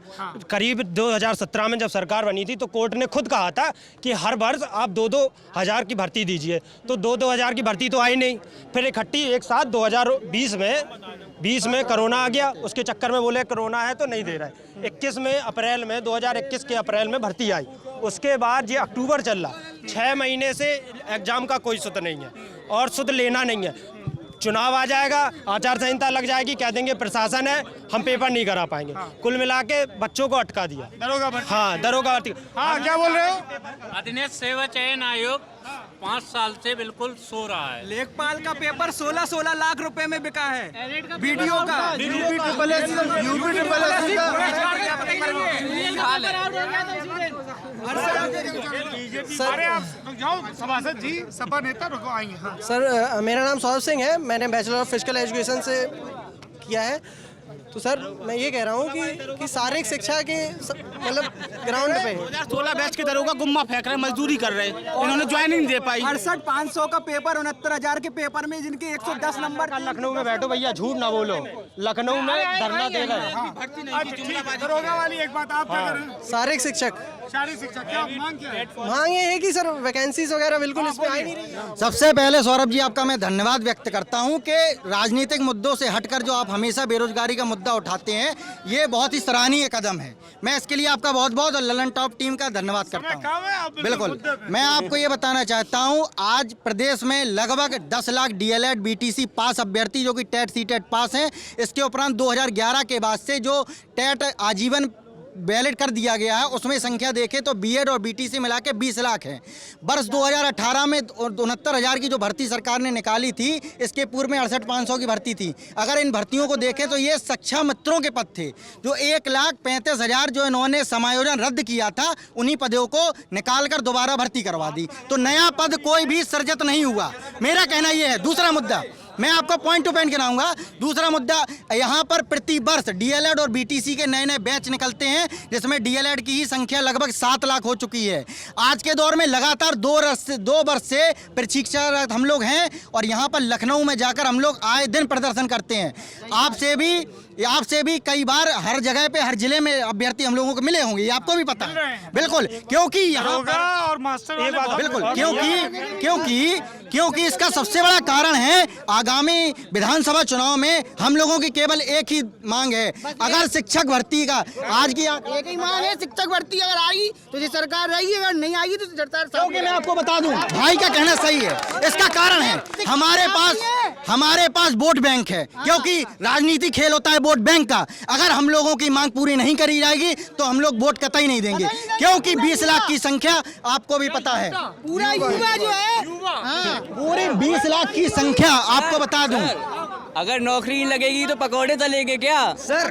करीब 2017 में जब सरकार बनी थी तो कोर्ट ने खुद कहा था कि हर वर्ष आप 2-2 हज़ार की भर्ती दीजिए। तो 2-2 हज़ार की भर्ती तो आई नहीं। फिर इकट्ठी एक साथ 2020 में कोरोना आ गया। उसके चक्कर में बोले कोरोना है तो नहीं दे रहा है। 2021 के अप्रैल में भर्ती आई। उसके बाद ये अक्टूबर चल रहा, 6 महीने से एग्जाम का कोई सुध नहीं है और सुध लेना नहीं है। चुनाव आ जाएगा, आचार संहिता लग जाएगी, कह देंगे प्रशासन है, हम पेपर नहीं करा पाएंगे। कुल मिला के बच्चों को अटका दिया। दरोगा भर्ती। हाँ, दरोगा भर्ती। हाँ, क्या बोल रहे हो? अधीनस्थ सेवा चयन आयोग 5 साल से बिल्कुल सो रहा है। लेखपाल का पेपर 16 लाख रुपए में बिका है। वीडियो का अरे आप जाओ, सभासद जी, सपा नेता रुको, आएंगे। सर, मेरा नाम सौरभ सिंह है। मैंने बैचलर ऑफ फिजिकल एजुकेशन से किया है। तो सर मैं ये कह रहा हूँ कि शारीरिक शिक्षा के मतलब ग्राउंड पे 2016 बैच के दरोगा गुम्मा फेंक रहे, मजदूरी कर रहे, इन्होंने ज्वाइनिंग दे पाई। 68,500 का पेपर 69,000 के पेपर में जिनके 110 नंबर। लखनऊ में बैठो भैया, झूठ ना बोलो, लखनऊ में धरना दे रहे हैं। दरोगा वाली एक बात आप क्या करें? शारीरिक शिक्षक क्या मांग क्या है? मांग ये है कि सर वैकेंसीज वगैरह बिल्कुल इसमें आई नहीं रही। सबसे पहले सौरभ जी आपका मैं धन्यवाद व्यक्त करता हूं कि राजनीतिक मुद्दों से हटकर जो आप हमेशा बेरोजगारी का मुद्दा उठाते हैं, ये बहुत ही सराहनीय कदम है। मैं इसके लिए आपका बहुत बहुत और ललन टॉप टीम का धन्यवाद करता हूं। बिल्कुल, मैं आपको ये बताना चाहता हूं, आज प्रदेश में लगभग 10 लाख DLED BTC पास अभ्यर्थी जो कि टेट सीटेट पास हैं, इसके उपरांत 2011 के बाद से जो टेट आजीवन वैलिड कर दिया गया है, उसमें संख्या देखें तो BEd और BTC मिला के 20 लाख है। वर्ष 2018 में 69,000 की जो भर्ती सरकार ने निकाली थी, इसके पूर्व में 68,500 की भर्ती थी। अगर इन भर्तियों को देखें तो ये सक्षम मित्रों के पद थे। जो 1,35,000 जो इन्होंने समायोजन रद्द किया था, उन्हीं पदों को निकाल कर दोबारा भर्ती करवा दी। तो नया पद कोई भी सृजित नहीं हुआ, मेरा कहना ये है। दूसरा मुद्दा मैं आपको पॉइंट टू पॉइंट गिनाऊंगा। दूसरा मुद्दा, यहाँ पर प्रति वर्ष DLED और BTC के नए नए बैच निकलते हैं, जिसमें DLED की ही संख्या लगभग 7 लाख हो चुकी है। आज के दौर में लगातार 2 वर्ष से प्रशिक्षारत हम लोग हैं और यहाँ पर लखनऊ में जाकर हम लोग आए दिन प्रदर्शन करते हैं। आपसे भी कई बार हर जगह पे हर जिले में अभ्यर्थी हम लोगों को मिले होंगे, ये आपको भी पता है। बिल्कुल, क्योंकि यहाँ और मास्टर बिल्कुल क्योंकि इसका सबसे बड़ा कारण है, आगामी विधानसभा चुनाव में हम लोगों की केवल एक ही मांग है। अगर शिक्षक भर्ती का आज की एक ही मांग है, शिक्षक भर्ती अगर आई तो ये सरकार रहेगी, अगर नहीं आएगी तो सरकार। क्योंकि मैं आपको बता दूं, भाई का कहना सही है। इसका कारण है हमारे पास वोट बैंक है, क्योंकि राजनीति खेल होता है वोट बैंक का। अगर हम लोगों की मांग पूरी नहीं करी जाएगी तो हम लोग वोट कतई नहीं देंगे, क्योंकि 20 लाख की संख्या आपको भी पता है। पूरा युवा जो है, पूरे 20 लाख की संख्या आपको बता दूं। अगर नौकरी लगेगी तो पकौड़े तलेंगे क्या? सर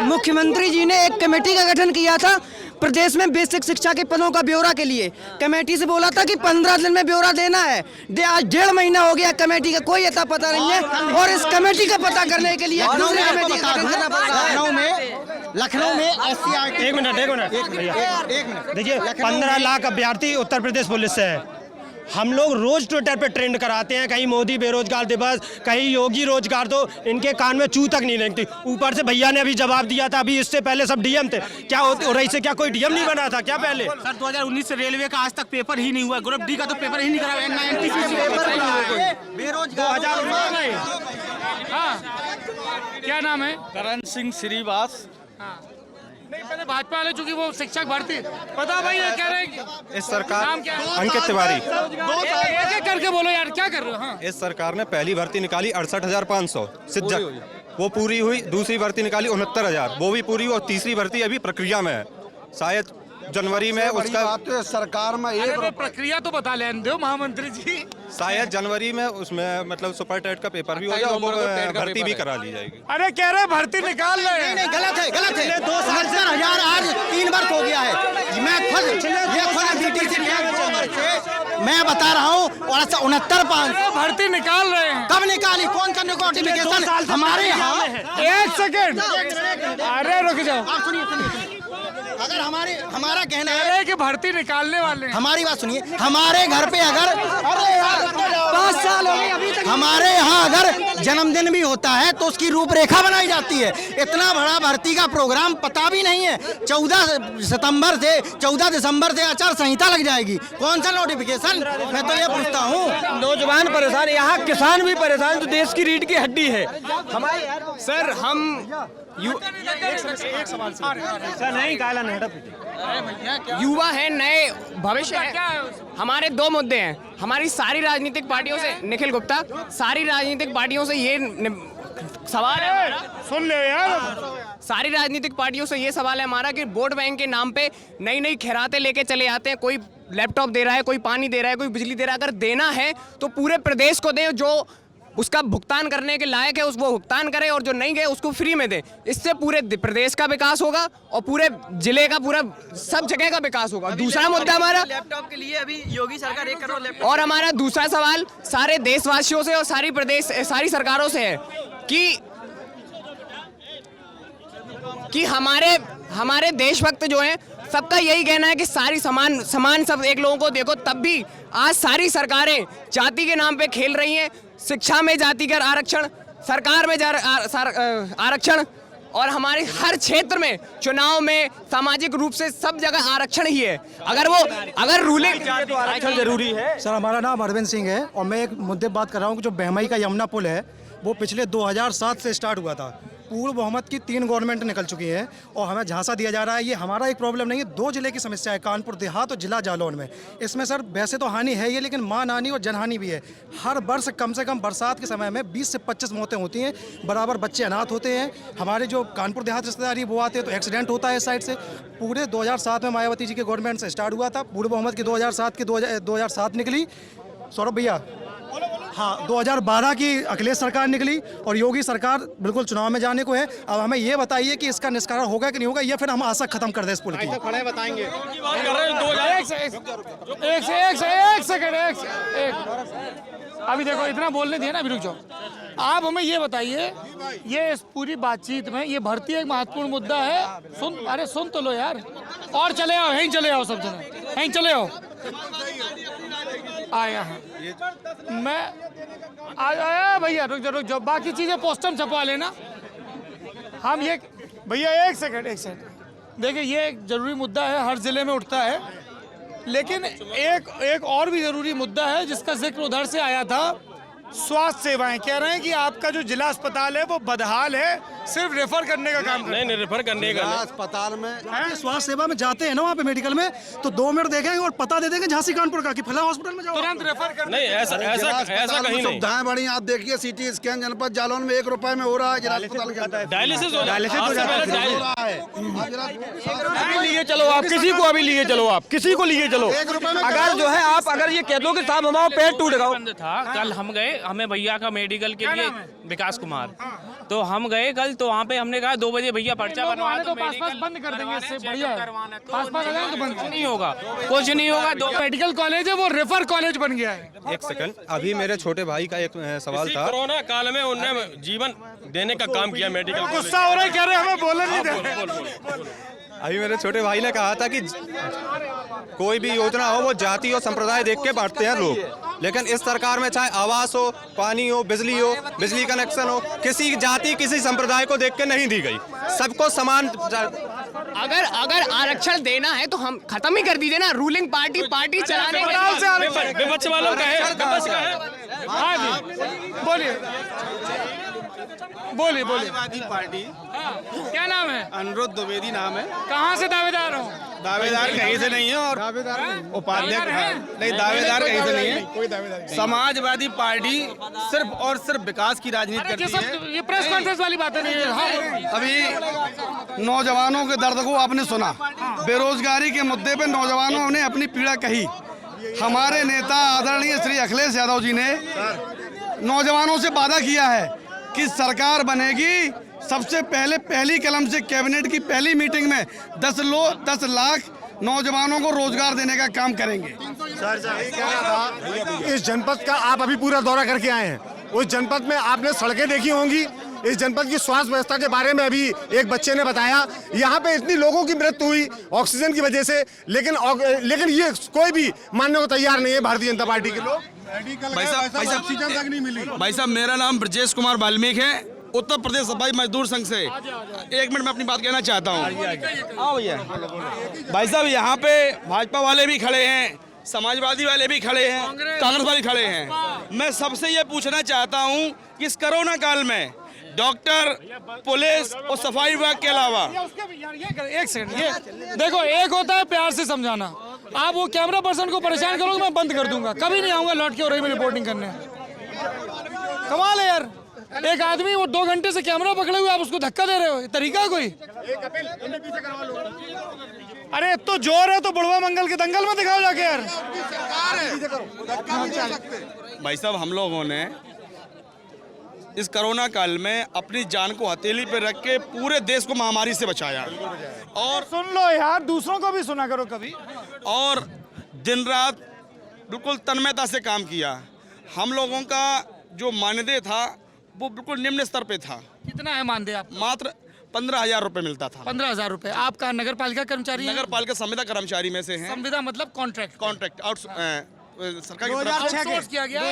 मुख्यमंत्री जी ने एक कमेटी का गठन किया था प्रदेश में बेसिक शिक्षा के पदों का ब्यौरा के लिए। कमेटी से बोला था कि 15 दिन में ब्यौरा देना है। आज 1.5 महीना हो गया, कमेटी का कोई अता पता नहीं है। और इस कमेटी का पता करने के लिए लखनऊ में एक मिनट देखिए, 15 लाख अभ्यर्थी उत्तर प्रदेश पुलिस से है। हम लोग रोज ट्विटर पे ट्रेंड कराते हैं, कहीं मोदी बेरोजगार दिवस, कहीं योगी रोजगार दो, इनके कान में चू तक नहीं लगती। ऊपर से भैया ने अभी जवाब दिया था, अभी इससे पहले सब डीएम थे। क्या हो रही से क्या कोई डीएम नहीं बना था क्या पहले? सर 2019 से रेलवे का आज तक पेपर ही नहीं हुआ, ग्रुप डी का तो पेपर ही नहीं करा। क्या नाम है? करण सिंह श्रीवास। नहीं, पहले भाजपा वाले चूंकि वो शिक्षक भर्ती पता भाई ये कह रहे हैं इस सरकार नाम क्या है? अंकित तिवारी। एक करके बोलो यार, क्या कर रहे हो? हाँ। इस सरकार ने पहली भर्ती निकाली 68,500 सिज्जत, वो पूरी हुई। दूसरी भर्ती निकाली 69,000, वो भी पूरी हुई। और तीसरी भर्ती अभी प्रक्रिया में है, शायद जनवरी में उसका सरकार में एक प्रक्रिया तो बता लेने दो महामंत्री जी। शायद जनवरी में उसमें मतलब सुपर टेट का पेपर भी हो जाएगा, वो भर्ती भी करा ली जाएगी। अरे कह रहे भर्ती निकाल रहे हैं। नहीं, गलत है 2,70,000 आज 3 वर्ष हो गया है। मैं बता रहा हूँ, और 69,500 भर्ती निकाल रहे हैं। कब निकाली? कौन सा नोटिफिकेशन हमारे यहाँ? 1 सेकेंड, अरे रुक जाओ। आप सुनिए, अगर हमारा कहना है कि भर्ती निकालने वाले हैं। हमारी बात सुनिए, हमारे घर पे अगर 5 साल हो गए अभी तक हमारे यहाँ अगर जन्मदिन भी होता है तो उसकी रूपरेखा बनाई जाती है। इतना बड़ा भर्ती का प्रोग्राम पता भी नहीं है। 14 दिसंबर से आचार संहिता लग जाएगी। कौन सा नोटिफिकेशन? मैं तो ये पूछता हूँ। नौजवान परेशान, यहाँ किसान भी परेशान, तो देश की रीढ़ की हड्डी है हमारे। सर हम एक सवाल सर नहीं काला युवा है, नए भविष्य है। हमारे 2 मुद्दे हैं। हमारी सारी राजनीतिक पार्टियों से, निखिल गुप्ता, सारी राजनीतिक पार्टियों से ये सवाल है हमारा, सुन ले यार। सारी राजनीतिक पार्टियों से ये सवाल है हमारा कि वोट बैंक के नाम पे नई नई खैरातें लेके चले आते हैं। कोई लैपटॉप दे रहा है, कोई पानी दे रहा है, कोई बिजली दे रहा है। अगर देना है तो पूरे प्रदेश को दें, जो उसका भुगतान करने के लायक है वो भुगतान करे, और जो नहीं गए उसको फ्री में दे। इससे पूरे प्रदेश का विकास होगा और पूरे जिले का, पूरा सब जगह का विकास होगा। दूसरा मुद्दा हमारा लैपटॉप के लिए अभी योगी सरकार 1 करोड़ लैपटॉप। और हमारा दूसरा सवाल सारे देशवासियों से और सारी सरकारों से है कि कि हमारे देशभक्त जो हैं सबका यही कहना है कि सारी समान सब एक लोगों को देखो, तब भी आज सारी सरकारें जाति के नाम पे खेल रही हैं। शिक्षा में जातिगत आरक्षण, सरकार में आरक्षण, और हमारे हर क्षेत्र में चुनाव में सामाजिक रूप से सब जगह आरक्षण ही है। अगर रूलिंग आरक्षण जरूरी है। सर, हमारा नाम अरविंद सिंह है और मैं एक मुद्दे बात कर रहा हूँ कि जो बहमई का यमुना पुल है वो पिछले 2007 से स्टार्ट हुआ था। पूर्व बहुमत की 3 गवर्नमेंट निकल चुकी हैं और हमें झांसा दिया जा रहा है। ये हमारा एक प्रॉब्लम नहीं है, 2 जिले की समस्या है, कानपुर देहात और जिला जालौन में। इसमें सर वैसे तो हानि है ये, लेकिन मान हानि और जनहानि भी है। हर वर्ष कम से कम बरसात के समय में 20 से 25 मौतें होती हैं, बराबर बच्चे अनाथ होते हैं। हमारे जो कानपुर देहात रिश्तेदारी वो आते हैं तो एक्सीडेंट होता है इस साइड से। पूरे 2007 में मायावती जी के गवर्नमेंट से स्टार्ट हुआ था। पूर्व बहुमत की 2007 निकली, सौरभ भैया, हाँ 2012 की अखिलेश सरकार निकली और योगी सरकार बिल्कुल चुनाव में जाने को है। अब हमें ये बताइए कि इसका निष्कारण होगा कि नहीं होगा, या फिर हम आशा खत्म कर दें इस पुल की। खड़े बताएंगे। अभी देखो इतना बोलने दिया ना, अभी रुक जाओ। आप हमें ये बताइए, ये इस पूरी बातचीत में ये भर्ती एक महत्वपूर्ण मुद्दा है। सुन तो लो यार, और चले आओ, यहीं चले आओ, सब जने यहीं चले आओ। आया मैं आया भैया, रुक जाओ, बाकी चीजें पोस्टर छपवा लेना। हम ये भैया एक सेकंड देखिए, ये एक जरूरी मुद्दा है, हर जिले में उठता है, लेकिन एक और भी जरूरी मुद्दा है जिसका जिक्र उधर से आया था। स्वास्थ्य सेवाएं कह रहे हैं कि आपका जो जिला अस्पताल है वो बदहाल है, सिर्फ रेफर करने का काम। नहीं, रेफर करने का अस्पताल में स्वास्थ्य सेवा में जाते हैं ना, वहाँ पे मेडिकल में तो 2 मिनट देखेंगे और पता दे देंगे झांसी कानपुर का कि फला हॉस्पिटल में जाओ, तुरंत रेफर कर। नहीं, ऐसा कहीं नहीं। सुविधाएं बढ़ी, आप देखिए सीटी स्कैन जनपद जालौन में 1 रुपए में हो रहा है जिला अस्पताल के अंदर। डायलिसिस हो रहा है। लिए चलो आप, किसी को अभी लिए चलो आप, किसी को लिए चलो। अगर जो है आप अगर ये कह दो कि साहब हमारा पेट टूट गया था, कल हम गए, हमें भैया का मेडिकल के लिए, विकास कुमार, तो हम गए कल, तो वहाँ पे हमने कहा 2 बजे भैया पर्चा बनवा दो, पास बंद कर देंगे, इससे बढ़िया पास तो बंद नहीं होगा, कुछ नहीं होगा। 2 मेडिकल कॉलेज है वो रेफर कॉलेज बन गया है। एक सेकंड, अभी मेरे छोटे भाई का एक सवाल था। कोरोना काल में उन्होंने जीवन देने का काम किया मेडिकल। गुस्सा हो रहा है, कह रहे हमें बोलने नहीं दे। अभी मेरे छोटे भाई ने कहा था कि कोई भी योजना हो वो जाति और संप्रदाय देख के बांटते हैं लोग, लेकिन इस सरकार में चाहे आवास हो, पानी हो, बिजली कनेक्शन हो, किसी जाति किसी संप्रदाय को देख के नहीं दी गई, सबको समान। अगर आरक्षण देना है तो हम खत्म ही कर दीजिए ना, रूलिंग पार्टी चलाने के। विपक्ष वालों का है, विपक्ष का है। बोलिए। समाजवादी पार्टी, क्या नाम है? अनुरुद्ध द्विवेदी नाम है। कहाँ से दावेदार हो? दावेदार कहीं से नहीं है और उपाध्यक्ष नहीं, दावेदार कहीं से नहीं है, कोई दावेदार। समाजवादी पार्टी सिर्फ और सिर्फ विकास की राजनीति करती है। ये प्रेस कॉन्फ्रेंस वाली बात नहीं है। अभी नौजवानों के दर्द को आपने सुना, बेरोजगारी के मुद्दे पे नौजवानों ने अपनी पीड़ा कही। हमारे नेता आदरणीय श्री अखिलेश यादव जी ने नौजवानों से वादा किया है कि सरकार बनेगी, सबसे पहले पहली कलम से कैबिनेट की पहली मीटिंग में 10 लाख नौजवानों को रोजगार देने का काम करेंगे। इस जनपद का आप अभी पूरा दौरा करके आए हैं, उस जनपद में आपने सड़कें देखी होंगी। इस जनपद की स्वास्थ्य व्यवस्था के बारे में अभी एक बच्चे ने बताया, यहाँ पे इतनी लोगों की मृत्यु हुई ऑक्सीजन की वजह से, लेकिन ये कोई भी मानने को तैयार नहीं है भारतीय जनता पार्टी के लोग। ऑक्सीजन तक नहीं मिली। भाई साहब, मेरा नाम ब्रजेश कुमार वाल्मीकि है, उत्तर प्रदेश सफाई मजदूर संघ से। 1 मिनट में अपनी बात कहना चाहता हूँ। भाई साहब, यहाँ पे भाजपा वाले भी खड़े हैं, समाजवादी वाले भी खड़े हैं, कांग्रेस वाले खड़े हैं। मैं सबसे ये पूछना चाहता हूँ कि इस कोरोना काल में डॉक्टर, पुलिस और सफाई विभाग के अलावा, एक सेकंड, ये देखो, एक होता है प्यार से समझाना, आप वो कैमरा पर्सन को परेशान करोगे मैं बंद कर दूंगा, कभी नहीं आऊंगा लौट के और में रिपोर्टिंग करने। कमाल है यार, एक आदमी वो 2 घंटे से कैमरा पकड़े हुए, आप उसको धक्का दे रहे हो, ये तरीका है कोई? अरे तो जोर है तो बुढ़वा मंगल के दंगल में दिखाओ जाके यार। भाई साहब, हम लोगों ने इस कोरोना काल में अपनी जान को हथेली पे रख के पूरे देश को महामारी से बचाया, और सुन लो यार, दूसरों को भी सुना करो कभी, और दिन रात बिल्कुल तन्मयता से काम किया। हम लोगों का जो मानदेय था वो बिल्कुल निम्न स्तर पे था। कितना है मानदेय आप? मात्र 15,000 रुपए मिलता था। 15,000 रुपए। आपका नगर पालिका कर्मचारी है? नगर पालिका संविदा कर्मचारी में से हैं। संविदा मतलब कॉन्ट्रैक्ट आउट सरकार की आउटसोर्स किया गया है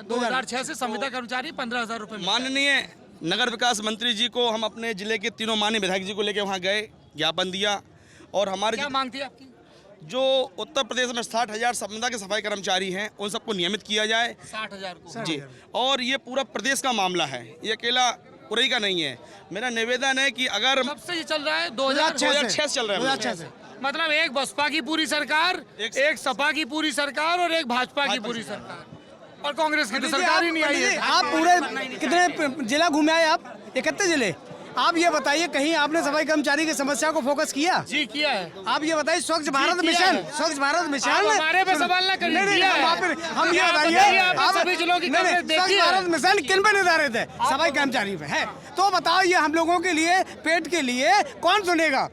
2006 से संविदा कर्मचारी 15,000 रुपए। माननीय नगर विकास मंत्री जी को हम अपने जिले के तीनों माननीय विधायक जी को लेकर वहाँ गए, ज्ञापन दिया और हमारे क्या मांग थी आपकी? जो उत्तर प्रदेश में 60,000 संविदा के सफाई कर्मचारी हैं उन सबको नियमित किया जाए। 60,000 को जी, और ये पूरा प्रदेश का मामला है, ये अकेला उरई का नहीं है। मेरा निवेदन है कि अगर कब से ये चल रहा है? 2006 से चल रहा है। 2006 से मतलब एक बसपा की पूरी सरकार, एक सपा की पूरी सरकार और एक भाजपा की पूरी सरकार, और कांग्रेस की तो सरकार ही नहीं आई है। आप पूरे कितने जिला घूमे आए आप? 31 जिले। आप ये बताइए कहीं आपने सफाई कर्मचारी की समस्या को फोकस किया? जी किया है। आप ये बताइए स्वच्छ भारत मिशन, स्वच्छ भारत मिशन हमारे पे सवाल ना करिए। हम ये बताइए आप सभी जिलों की स्वच्छ भारत मिशन किन पे निर्धारित है? सफाई कर्मचारी पे है। तो बताओ ये हम लोगों के लिए, पेट के लिए कौन सुनेगा?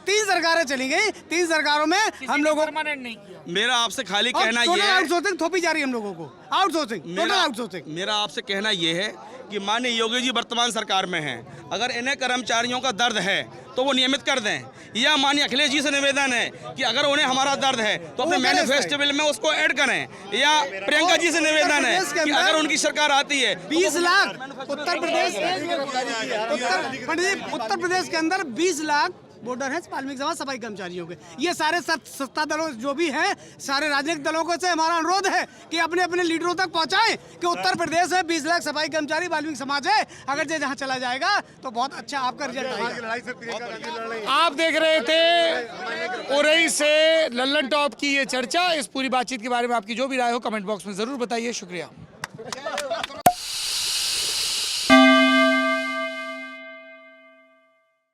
3 सरकारें चली गई, 3 सरकारों में हम लोगों परमानेंट नहीं किया। मेरा आपसे खाली कहना ये है, आउटसोर्सिंग थोपी जा रही है हम लोगों को, आउटसोर्सिंग। मेरा आपसे कहना ये है कि माननीय योगी जी वर्तमान सरकार में हैं, अगर इन्हें कर्मचारियों का दर्द है तो वो नियमित कर दें, या माननीय अखिलेश जी से निवेदन है कि अगर उन्हें हमारा दर्द है तो अपने मैनिफेस्टो बिल में उसको ऐड करें, या प्रियंका जी से निवेदन है कि अगर उनकी सरकार आती है 20 लाख उत्तर प्रदेश के अंदर 20 लाख वोटर हैं वाल्मीकि समाज सफाई कर्मचारियों के। ये सारे सत्ता दलों जो भी हैं, सारे राजनीतिक दलों को से हमारा अनुरोध है कि अपने अपने लीडरों तक पहुंचाएं कि उत्तर प्रदेश में 20 लाख सफाई कर्मचारी वाल्मीकि समाज है। अगर ये जहां चला जाएगा तो बहुत अच्छा आपका रिजल्ट आएगा। आप देख रहे थे उरई से लल्लन टॉप की ये चर्चा। इस पूरी बातचीत के बारे में आपकी जो भी राय हो कमेंट बॉक्स में जरूर बताइए। शुक्रिया।